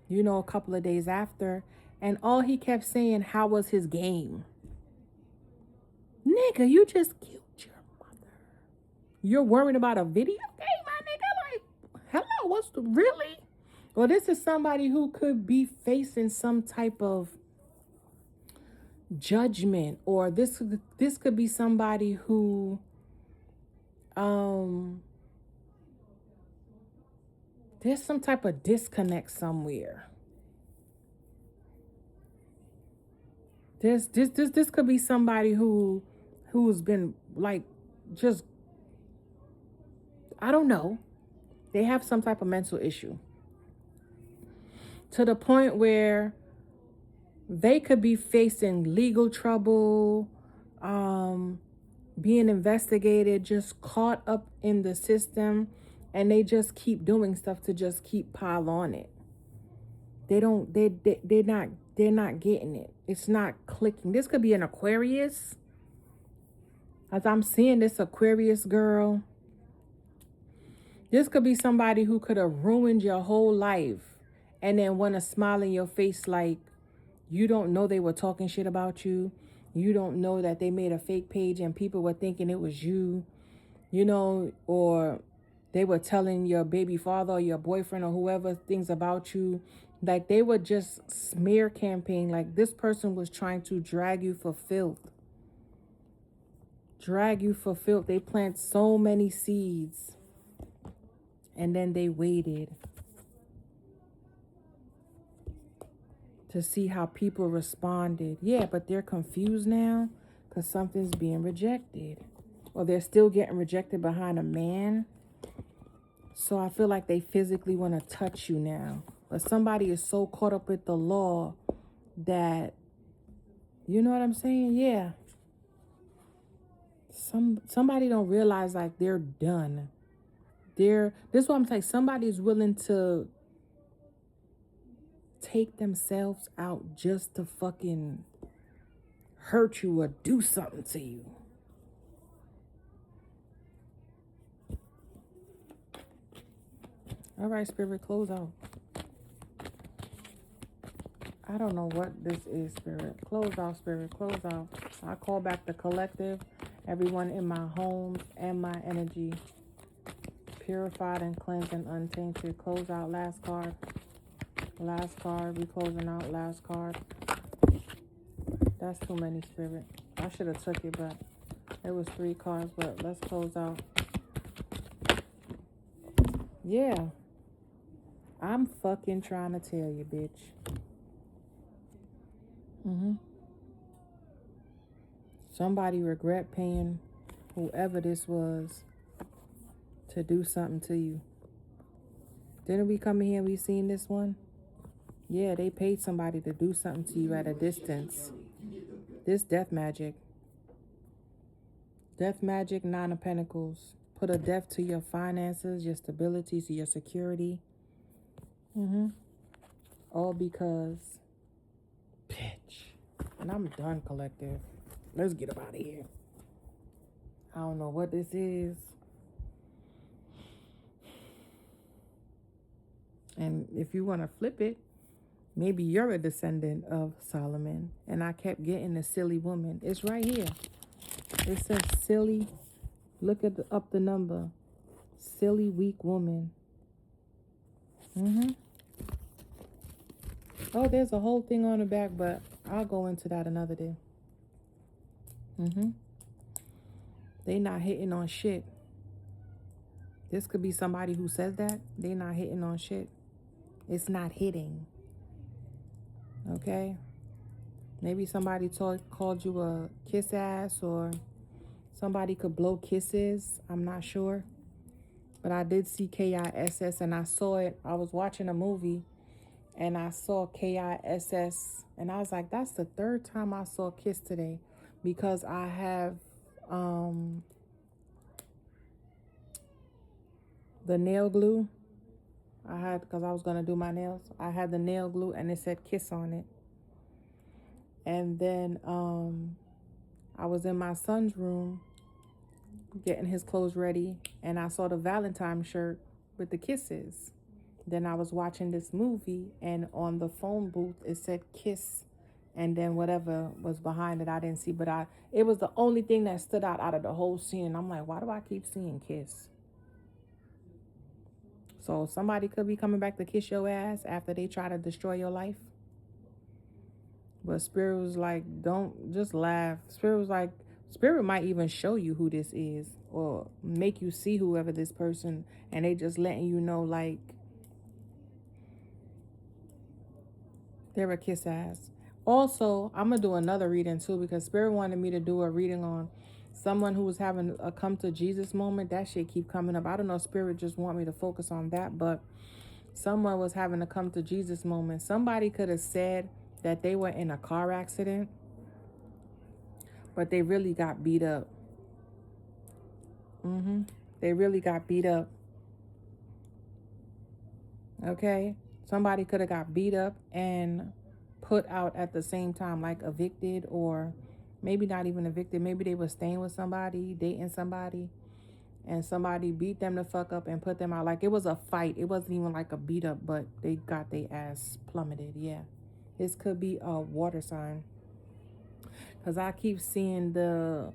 you know, a couple of days after. And all he kept saying, how was his game? Nigga, you just killed your mother. You're worried about a video game, my nigga? Like, hello, what's the, really? Well, this is somebody who could be facing some type of judgment, or this could be somebody who there's some type of disconnect somewhere. This could be somebody who's been like, just, I don't know. They have some type of mental issue to the point where they could be facing legal trouble, being investigated, just caught up in the system, and they just keep doing stuff to just keep pile on it. They're not getting it. It's not clicking. This could be an Aquarius. As I'm seeing this Aquarius girl, this could be somebody who could have ruined your whole life and then want to smile in your face like you don't know they were talking shit about you. You don't know that they made a fake page and people were thinking it was you, you know, or they were telling your baby father or your boyfriend or whoever things about you. Like, they would just smear campaign. Like, this person was trying to drag you for filth. Drag you for filth. They plant so many seeds and then they waited. to see how people responded. Yeah, but they're confused now because something's being rejected. Or they're still getting rejected behind a man. So I feel like they physically want to touch you now. But somebody is so caught up with the law that, you know what I'm saying? Yeah. Somebody don't realize like they're done. This is what I'm saying. Somebody's willing to take themselves out just to fucking hurt you or do something to you. All right, Spirit, close out. I don't know what this is, Spirit. Close out, Spirit, close out. I call back the collective, everyone in my homes and my energy. Purified and cleansed and untainted. Close out, last card. Last card, we closing out, last card. That's too many, Spirit. I should have took it, but it was 3 cards, but let's close out. Yeah. I'm fucking trying to tell you, bitch. Somebody regret paying whoever this was to do something to you. Didn't we come in here and we seen this one? Yeah, they paid somebody to do something to you at a distance. This death magic. Death magic, 9 of Pentacles. Put a death to your finances, your stability, to your security. All because, bitch. And I'm done, collective. Let's get up out of here. I don't know what this is. And if you want to flip it, maybe you're a descendant of Solomon. And I kept getting the silly woman. It's right here. It says silly. Look at up the number. Silly, weak woman. Oh, there's a whole thing on the back, but I'll go into that another day. They not hitting on shit. This could be somebody who says that. They not hitting on shit. It's not hitting. Okay? Maybe somebody called you a kiss ass, or somebody could blow kisses. I'm not sure. But I did see KISS, and I saw it. I was watching a movie and I saw KISS, and I was like, that's the 3rd time I saw kiss today, because I have the nail glue. I had, because I was going to do my nails. I had the nail glue and it said kiss on it. And then I was in my son's room getting his clothes ready, and I saw the Valentine shirt with the kisses. Then I was watching this movie, and on the phone booth it said kiss, and then whatever was behind it I didn't see, but it was the only thing that stood out of the whole scene. And I'm like, why do I keep seeing kiss? So somebody could be coming back to kiss your ass after they try to destroy your life. But Spirit was like, don't just laugh. Spirit was like, Spirit might even show you who this is, or make you see whoever this person, and they just letting you know, like, they're a kiss ass. Also, I'm going to do another reading too, because Spirit wanted me to do a reading on someone who was having a come to Jesus moment. That shit keep coming up. I don't know if Spirit just want me to focus on that, but someone was having a come to Jesus moment. Somebody could have said that they were in a car accident, but they really got beat up. They really got beat up. Okay? Somebody could have got beat up and put out at the same time, like evicted, or maybe not even evicted. Maybe they were staying with somebody, dating somebody, and somebody beat them the fuck up and put them out. Like, it was a fight. It wasn't even like a beat up, but they got their ass plummeted. Yeah. This could be a water sign. Because I keep seeing the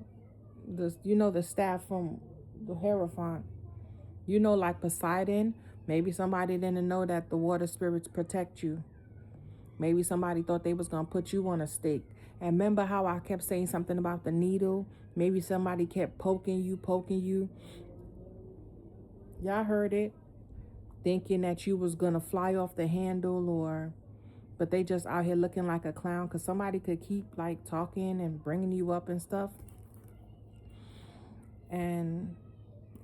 staff from the Hierophant. Like Poseidon. Maybe somebody didn't know that the water spirits protect you. Maybe somebody thought they was going to put you on a stake. And remember how I kept saying something about the needle? Maybe somebody kept poking you. Y'all heard it. Thinking that you was going to fly off the handle, but they just out here looking like a clown, because somebody could keep like talking and bringing you up and stuff, and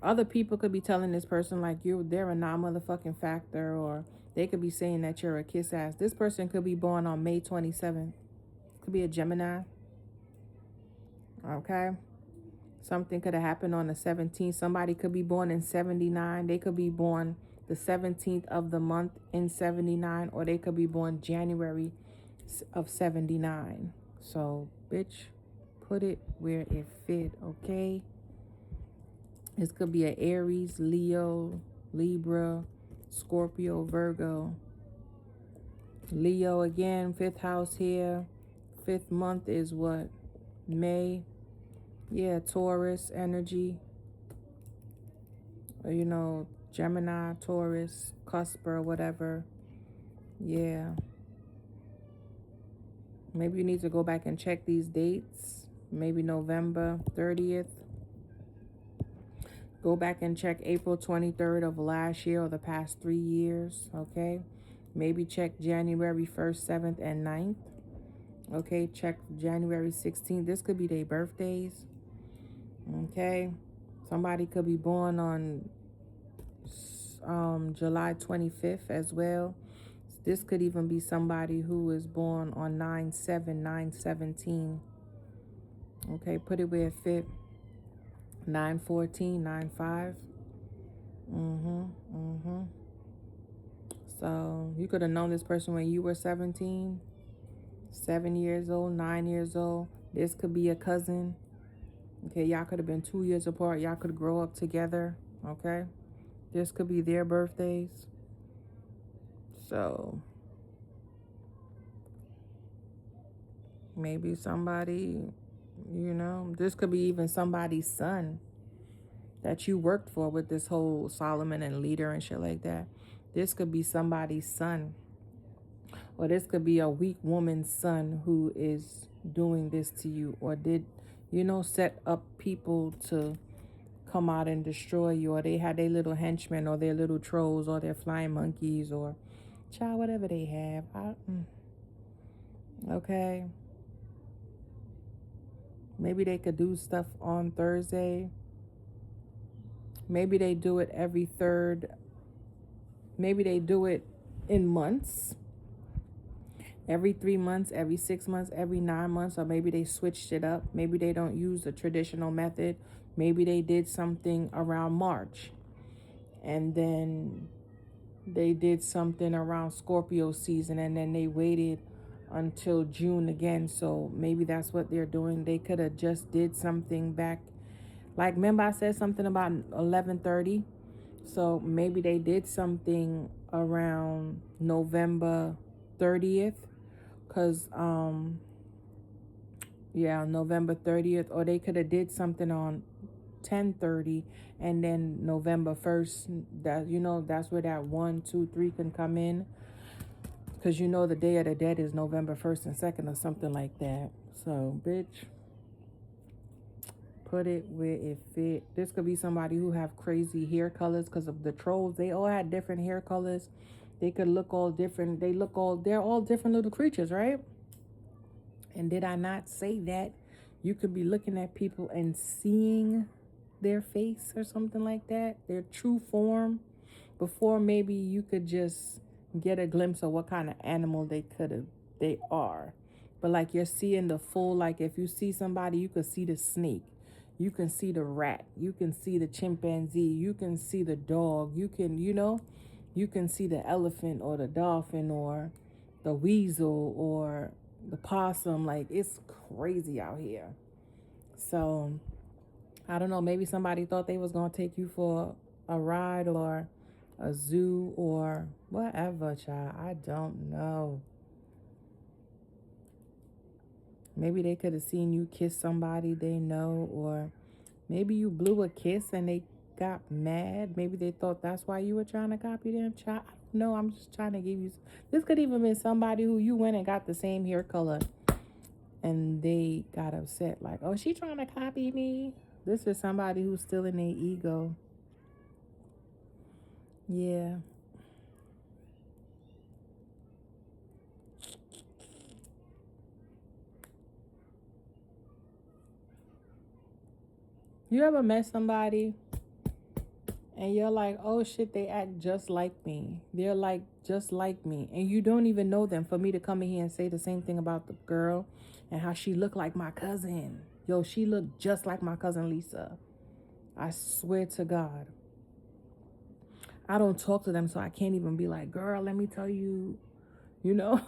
other people could be telling this person like they're a non-motherfucking factor, or they could be saying that you're a kiss ass. This person could be born on May 27th. Could be a Gemini. Okay. Something could have happened on the 17th. Somebody could be born in 79. They could be born the 17th of the month in 79, or they could be born January of 79. So, bitch, put it where it fit, okay? This could be an Aries, Leo, Libra, Scorpio, Virgo. Leo again, 5th house here. 5th month is what? May. Yeah, Taurus energy. Or, you know, Gemini, Taurus, cusp or whatever. Yeah. Maybe you need to go back and check these dates. Maybe November 30th. Go back and check April 23rd of last year or the past 3 years, okay? Maybe check January 1st, 7th, and 9th. Okay, check January 16th. This could be their birthdays. Okay. Somebody could be born on July 25th as well. This could even be somebody who is born on 9/7, 9/17. Okay, put it where it fit. 9/14, 9/5. So you could have known this person when you were 17, 7 years old, 9 years old. This could be a cousin. Okay, y'all could have been 2 years apart. Y'all could grow up together. Okay, this could be their birthdays. So maybe somebody, you know, this could be even somebody's son that you worked for with this whole Solomon and leader and shit like that. This could be somebody's son. Or this could be a weak woman's son who is doing this to you, or did, you know, set up people to come out and destroy you, or they had their little henchmen or their little trolls or their flying monkeys or child, whatever they have. Okay. Maybe they could do stuff on Thursday. Maybe they do it every third. Maybe they do it in months. Every 3 months, every 6 months, every 9 months, or maybe they switched it up. Maybe they don't use the traditional method. Maybe they did something around March, and then they did something around Scorpio season, and then they waited until June again. So maybe that's what they're doing. They could have just did something back. Like, remember I said something about 11:30? So maybe they did something around November 30th. Because, yeah, November 30th. Or they could have did something on 10:30, and then November 1st. That, you know, that's where that 1, 2, 3 can come in. Because, you know, the Day of the Dead is November 1st and 2nd or something like that. So, bitch, put it where it fit. This could be somebody who have crazy hair colors because of the trolls. They all had different hair colors. They could look all different. They're all different little creatures, right? And did I not say that you could be looking at people and seeing their face or something like that, their true form, before maybe you could just get a glimpse of what kind of animal they are. But like, you're seeing the full, like if you see somebody, you could see the snake, you can see the rat, you can see the chimpanzee, you can see the dog, you can, you know, you can see the elephant or the dolphin or the weasel or the possum. Like, it's crazy out here. So I don't know, maybe somebody thought they was gonna take you for a ride or a zoo or whatever, child. I don't know. Maybe they could have seen you kiss somebody they know, or maybe you blew a kiss and they got mad. Maybe they thought that's why you were trying to copy them, child. I don't know. I'm just trying to give you. This could even be somebody who you went and got the same hair color, and they got upset. Like, oh, she trying to copy me. This is somebody who's still in their ego. Yeah. You ever met somebody and you're like, oh shit, they act just like me. They're like just like me. And you don't even know them. For me to come in here and say the same thing about the girl and how she looked like my cousin. Yo, she looked just like my cousin Lisa. I swear to God. I don't talk to them, so I can't even be like, girl, let me tell you, you know.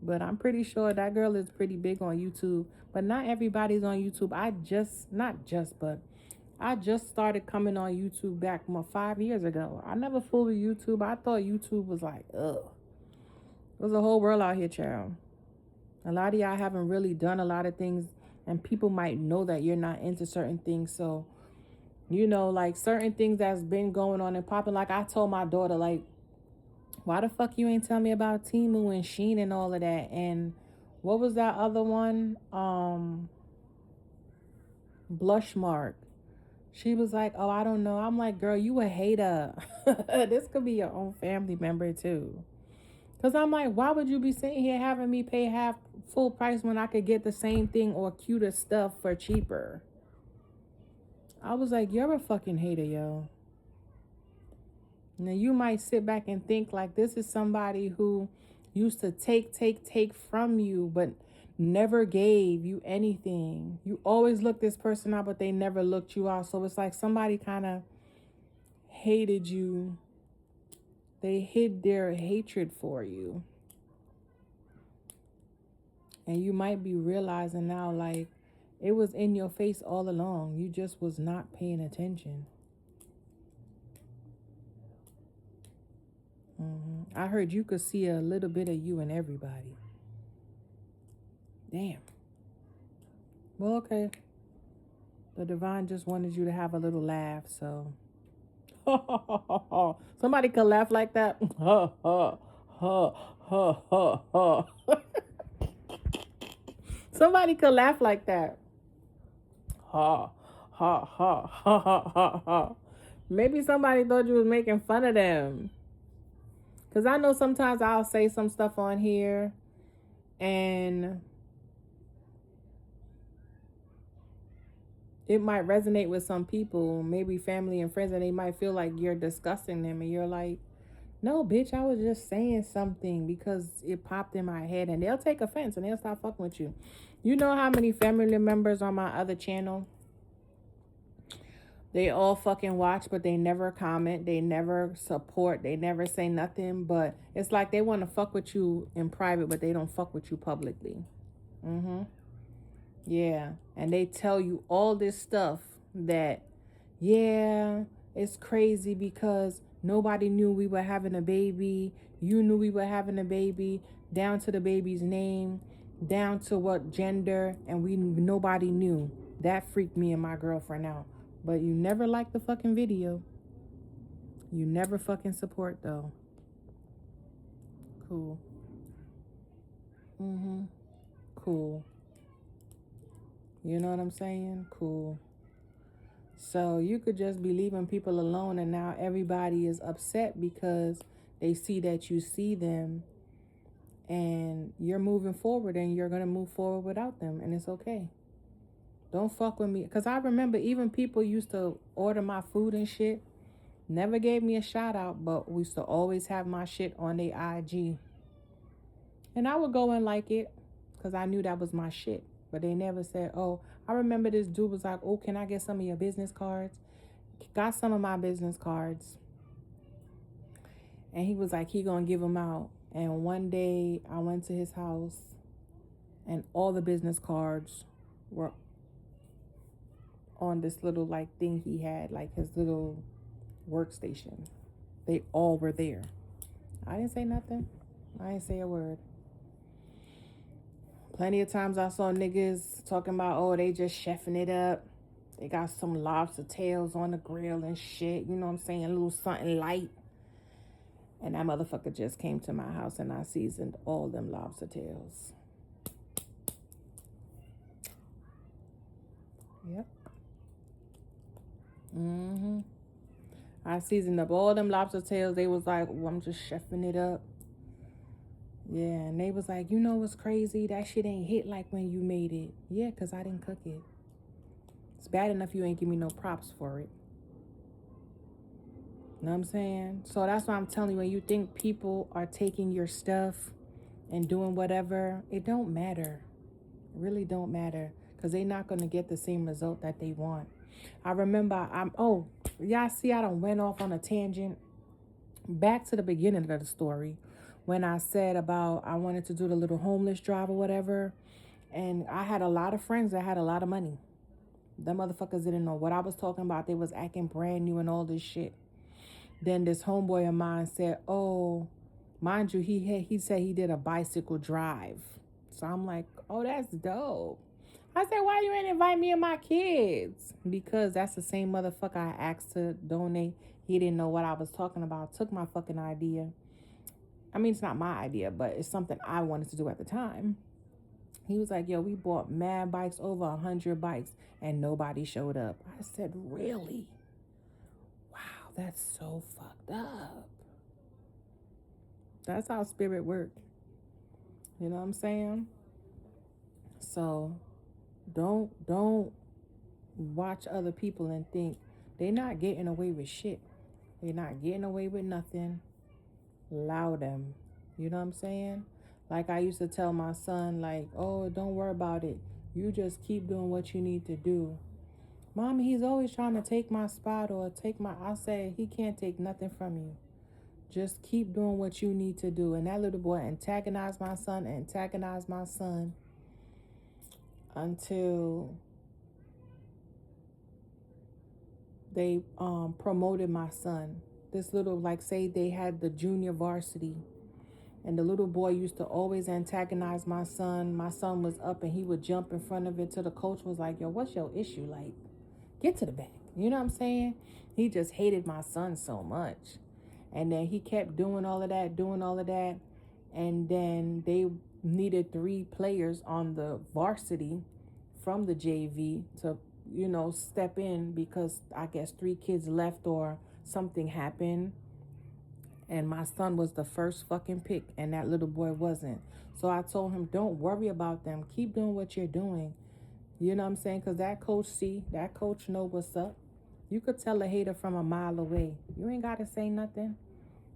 But I'm pretty sure that girl is pretty big on YouTube. But not everybody's on YouTube. I just started coming on YouTube back 5 years ago. I never fooled with YouTube. I thought YouTube was like, ugh. There's a whole world out here, child. A lot of y'all haven't really done a lot of things, and people might know that you're not into certain things. So, you know, like certain things that's been going on and popping. Like I told my daughter, like, why the fuck you ain't tell me about Timu and Sheen and all of that? And what was that other one? Blush Mark. She was like, oh, I don't know. I'm like, girl, you a hater. This could be your own family member too. Because I'm like, why would you be sitting here having me pay half full price when I could get the same thing or cuter stuff for cheaper? I was like, you're a fucking hater, yo. Now you might sit back and think like this is somebody who used to take from you, but never gave you anything. You always look this person out, but they never looked you out. So it's like somebody kind of hated you. They hid their hatred for you. And you might be realizing now, like, it was in your face all along. You just was not paying attention. I heard you could see a little bit of you in everybody. Damn. Well, okay. The divine just wanted you to have a little laugh, so. Somebody could laugh like that. Somebody could laugh like that. Ha, ha, ha, ha, ha, ha, ha. Maybe somebody thought you was making fun of them. Because I know sometimes I'll say some stuff on here and it might resonate with some people, maybe family and friends, and they might feel like you're discussing them. And you're like, no, bitch, I was just saying something because it popped in my head. And they'll take offense and they'll stop fucking with you. You know how many family members on my other channel, they all fucking watch, but they never comment. They never support. They never say nothing. But it's like they want to fuck with you in private, but they don't fuck with you publicly. Yeah. And they tell you all this stuff that, yeah, it's crazy because nobody knew we were having a baby. You knew we were having a baby, down to the baby's name, down to what gender, and nobody knew. That freaked me and my girlfriend out. But you never like the fucking video. You never fucking support though. Cool. Cool. You know what I'm saying? Cool. So you could just be leaving people alone, and now everybody is upset because they see that you see them and you're moving forward, and you're going to move forward without them, and it's okay. Don't fuck with me. Because I remember even people used to order my food and shit. Never gave me a shout out, but we used to always have my shit on their IG. And I would go and like it because I knew that was my shit. But they never said, oh, I remember this dude was like, oh, can I get some of your business cards? Got some of my business cards. And he was like, he gonna give them out. And one day I went to his house and all the business cards were on this little like thing he had, like his little workstation. They all were there. I didn't say nothing. I didn't say a word. Plenty of times I saw niggas talking about, oh, they just chefing it up. They got some lobster tails on the grill and shit. You know what I'm saying? A little something light. And that motherfucker just came to my house and I seasoned all them lobster tails. Yep. I seasoned up all them lobster tails. They was like, oh, I'm just chefing it up. Yeah, and they was like, you know what's crazy? That shit ain't hit like when you made it. Yeah, because I didn't cook it. bad enough you ain't give me no props for it. You know what I'm saying? So that's why I'm telling you, when you think people are taking your stuff and doing whatever, it don't matter. It really don't matter, because they're not going to get the same result that they want. I remember, y'all see I done went off on a tangent. Back to the beginning of the story, when I said about I wanted to do the little homeless drive or whatever, and I had a lot of friends that had a lot of money. Them motherfuckers didn't know what I was talking about. They was acting brand new and all this shit. Then this homeboy of mine said, oh, mind you, he said he did a bicycle drive. So I'm like, oh, that's dope. I said, why you ain't invite me and my kids? Because that's the same motherfucker I asked to donate. He didn't know what I was talking about. Took my fucking idea. I mean, it's not my idea, but it's something I wanted to do at the time. He was like, yo, we bought mad bikes, over 100 bikes, and nobody showed up. I said, really? Wow, that's so fucked up. That's how spirit works. You know what I'm saying? So don't watch other people and think they're not getting away with shit. They're not getting away with nothing. Allow them. You know what I'm saying? Like I used to tell my son, like, oh, don't worry about it. You just keep doing what you need to do. Mommy, he's always trying to take my spot or I say, he can't take nothing from you. Just keep doing what you need to do. And that little boy antagonized my son until they promoted my son. This little, like, say they had the junior varsity, and the little boy used to always antagonize my son. My son was up and he would jump in front of it till the coach was like, yo, what's your issue? Like, get to the back. You know what I'm saying? He just hated my son so much. And then he kept doing all of that. And then they needed 3 players on the varsity from the JV to, step in, because I guess 3 kids left or something happened. And my son was the first fucking pick, and that little boy wasn't. So I told him, don't worry about them. Keep doing what you're doing. You know what I'm saying? Because that coach know what's up. You could tell a hater from a mile away. You ain't got to say nothing.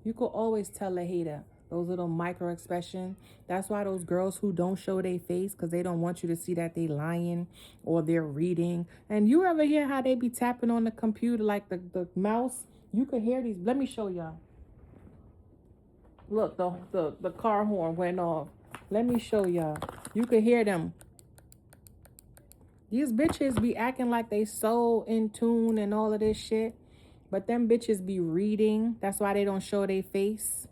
You could always tell a hater. Those little micro expressions. That's why those girls who don't show their face, because they don't want you to see that they lying or they're reading. And you ever hear how they be tapping on the computer like the mouse? You could hear these. Let me show y'all. Look, the car horn went off. Let me show y'all. You could hear them. These bitches be acting like they so in tune and all of this shit. But them bitches be reading. That's why they don't show their face.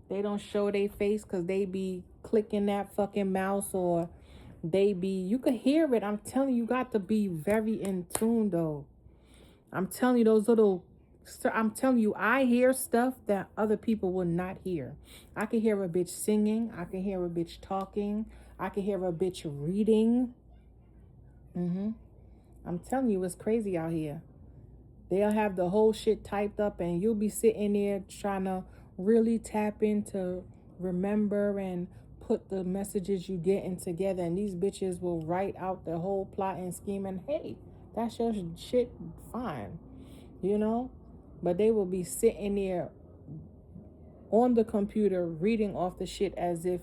They don't show their face because they be clicking that fucking mouse, or you could hear it. I'm telling you, got to be very in tune though. I'm telling you, I hear stuff that other people will not hear. I can hear a bitch singing. I can hear a bitch talking. I can hear a bitch reading. I'm telling you, it's crazy out here. They'll have the whole shit typed up and you'll be sitting there trying to really tap into remember and put the messages you getting together, and these bitches will write out the whole plot and scheme, and hey, that's your shit, fine, but they will be sitting there on the computer reading off the shit as if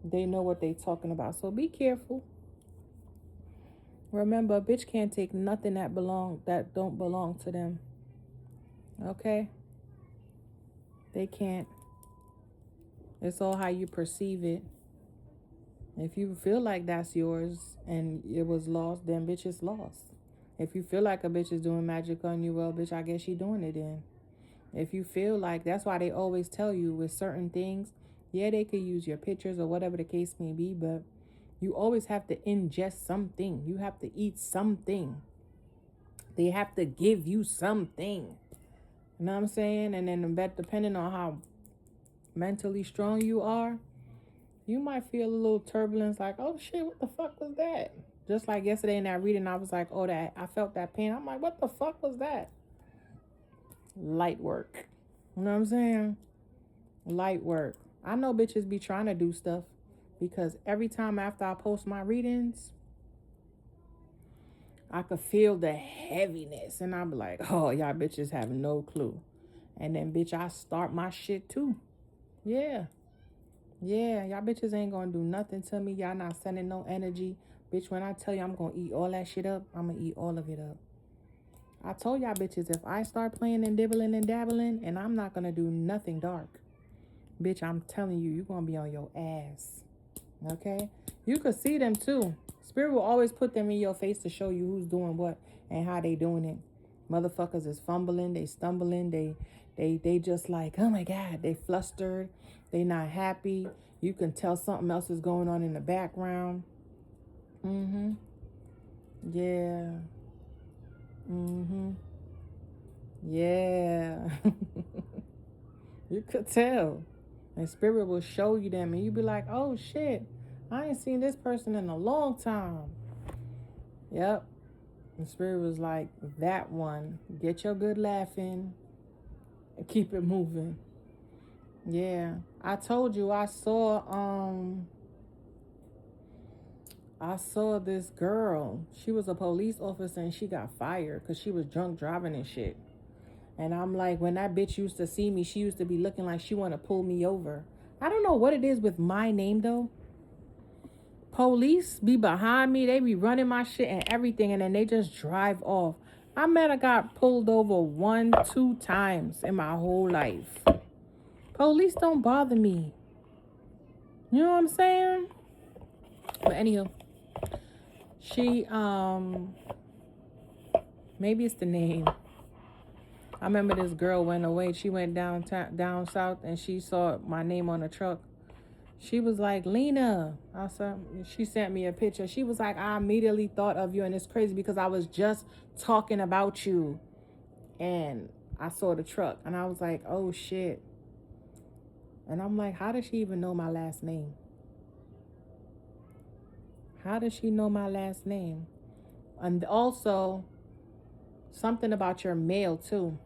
they know what they talking about. So be careful. Remember, a bitch can't take nothing that don't belong to them. Okay? They can't. It's all how you perceive it. If you feel like that's yours and it was lost, then bitch, it's lost. If you feel like a bitch is doing magic on you, well, bitch, I guess she doing it then. If you feel like, that's why they always tell you with certain things, yeah, they could use your pictures or whatever the case may be, but you always have to ingest something. You have to eat something. They have to give you something. You know what I'm saying? And then depending on how mentally strong you are, you might feel a little turbulence, like, oh shit, what the fuck was that? Just like yesterday in that reading, I was like, oh, I felt that pain. I'm like, what the fuck was that? Light work. You know what I'm saying? Light work. I know bitches be trying to do stuff, because every time after I post my readings, I could feel the heaviness. And I'm like, oh, y'all bitches have no clue. And then, bitch, I start my shit too. Yeah. Yeah, y'all bitches ain't gonna do nothing to me. Y'all not sending no energy. Bitch, when I tell you I'm gonna eat all that shit up, I'm gonna eat all of it up. I told y'all bitches, if I start playing and dibbling and dabbling, and I'm not gonna do nothing dark. Bitch, I'm telling you, you're gonna be on your ass. Okay? You could see them too. Spirit will always put them in your face to show you who's doing what and how they doing it. Motherfuckers is fumbling, they stumbling, they just like, oh my God, they flustered, they not happy. You can tell something else is going on in the background. Mm-hmm. Yeah. Mm-hmm. Yeah. You could tell. And spirit will show you them and you be like, oh shit, I ain't seen this person in a long time. Yep. And spirit was like, that one. Get your good laughing and keep it moving. Yeah. I told you I saw this girl. She was a police officer and she got fired because she was drunk driving and shit. And I'm like, when that bitch used to see me, she used to be looking like she want to pull me over. I don't know what it is with my name though. Police be behind me. They be running my shit and everything. And then they just drive off. I might have got pulled over 1-2 times in my whole life. Police don't bother me. You know what I'm saying? But anyhow, she, maybe it's the name. I remember this girl went away. She went down south and she saw my name on a truck. She was like, Lena. She sent me a picture. She was like, I immediately thought of you. And it's crazy because I was just talking about you. And I saw the truck. And I was like, oh, shit. And I'm like, how does she even know my last name? How does she know my last name? And also, something about your mail, too.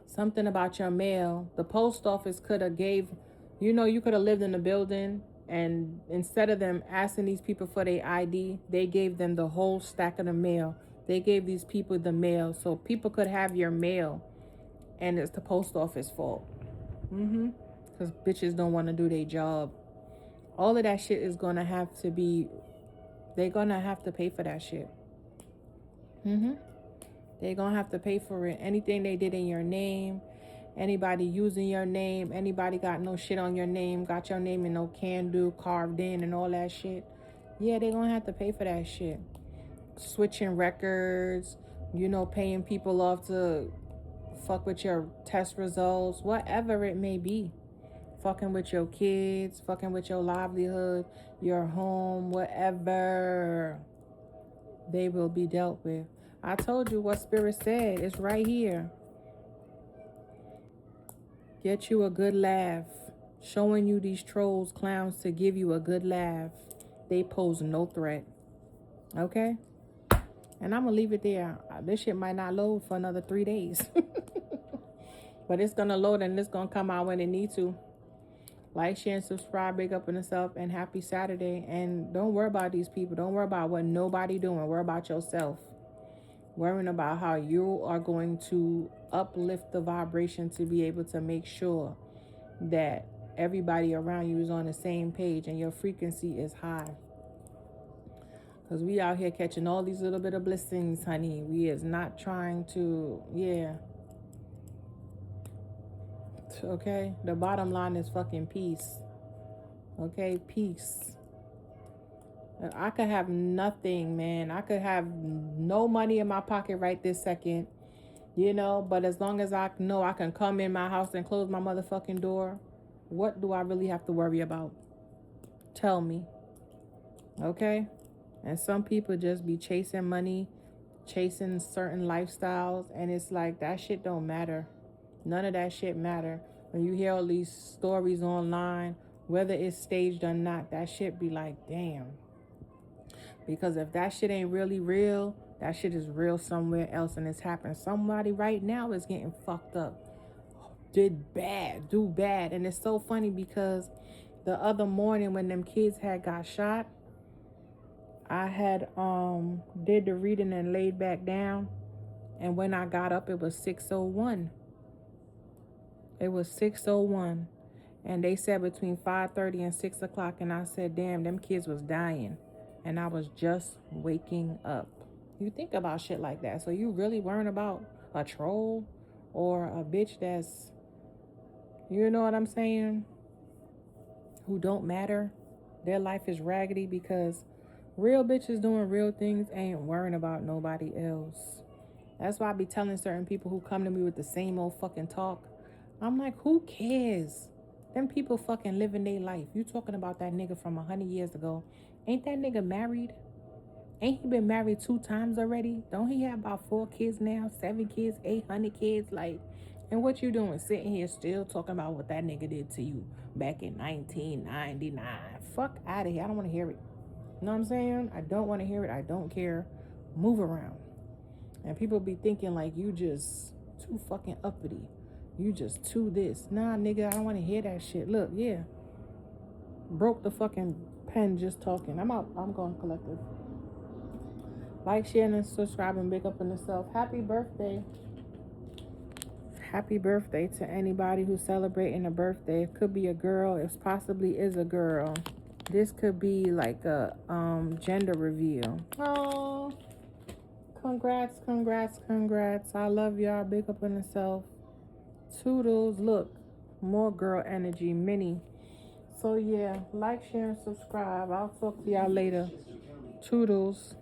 Something about your mail. The post office could have gave, you could have lived in the building and instead of them asking these people for their ID, they gave them the whole stack of the mail. They gave these people the mail so people could have your mail and it's the post office fault. Because bitches don't want to do their job. All of that shit is going to have to be, they're going to have to pay for that shit. They're going to have to pay for it. Anything they did in your name, anybody using your name, anybody got no shit on your name, got your name in no can-do carved in and all that shit. Yeah, they're going to have to pay for that shit. Switching records, paying people off to fuck with your test results, whatever it may be. Fucking with your kids, fucking with your livelihood, your home, whatever. They will be dealt with. I told you what Spirit said. It's right here. Get you a good laugh. Showing you these trolls, clowns to give you a good laugh. They pose no threat. Okay? And I'm going to leave it there. This shit might not load for another 3 days. But it's going to load and it's going to come out when it needs to. Like, share, and subscribe. Big up on yourself and happy Saturday. And don't worry about these people. Don't worry about what nobody doing. Worry about yourself. Worrying about how you are going to uplift the vibration to be able to make sure that everybody around you is on the same page and your frequency is high. Because we out here catching all these little bit of blessings, honey. We is not trying to, Okay? The bottom line is fucking peace. Okay? Peace. I could have nothing, man. I could have no money in my pocket right this second, but as long as I know I can come in my house and close my motherfucking door, what do I really have to worry about? Tell me. Okay? And some people just be chasing money, chasing certain lifestyles, and it's like that shit don't matter. None of that shit matter. When you hear all these stories online, whether it's staged or not, that shit be like, damn. Because if that shit ain't really real, that shit is real somewhere else and it's happening. Somebody right now is getting fucked up. Do bad. And it's so funny because the other morning when them kids had got shot, I had did the reading and laid back down, and when I got up it was 6:01. It was 6:01, and they said between 5:30 and 6 o'clock, and I said, damn, them kids was dying, and I was just waking up. You think about shit like that. So you really worrying about a troll or a bitch that's, you know what I'm saying, who don't matter? Their life is raggedy because real bitches doing real things ain't worrying about nobody else. That's why I be telling certain people who come to me with the same old fucking talk, I'm like, who cares? Them people fucking living their life. You talking about that nigga from 100 years ago. Ain't that nigga married? Ain't he been married 2 times already? Don't he have about 4 kids now? 7 kids, 800 kids? Like, and what you doing sitting here still talking about what that nigga did to you back in 1999? Fuck out of here. I don't want to hear it. You know what I'm saying? I don't want to hear it. I don't care. Move around. And people be thinking like you just too fucking uppity. You just too this. Nah, nigga, I don't want to hear that shit. Look, yeah. Broke the fucking pen just talking. I'm out. I'm going collective. Like, share, and subscribe, and big up on yourself. Happy birthday. Happy birthday to anybody who's celebrating a birthday. It could be a girl. It possibly is a girl. This could be like a gender reveal. Oh, congrats, congrats, congrats. I love y'all. Big up on yourself. Toodles. Look, more girl energy. Mini. So yeah, like, share, and subscribe. I'll talk to y'all later. Toodles.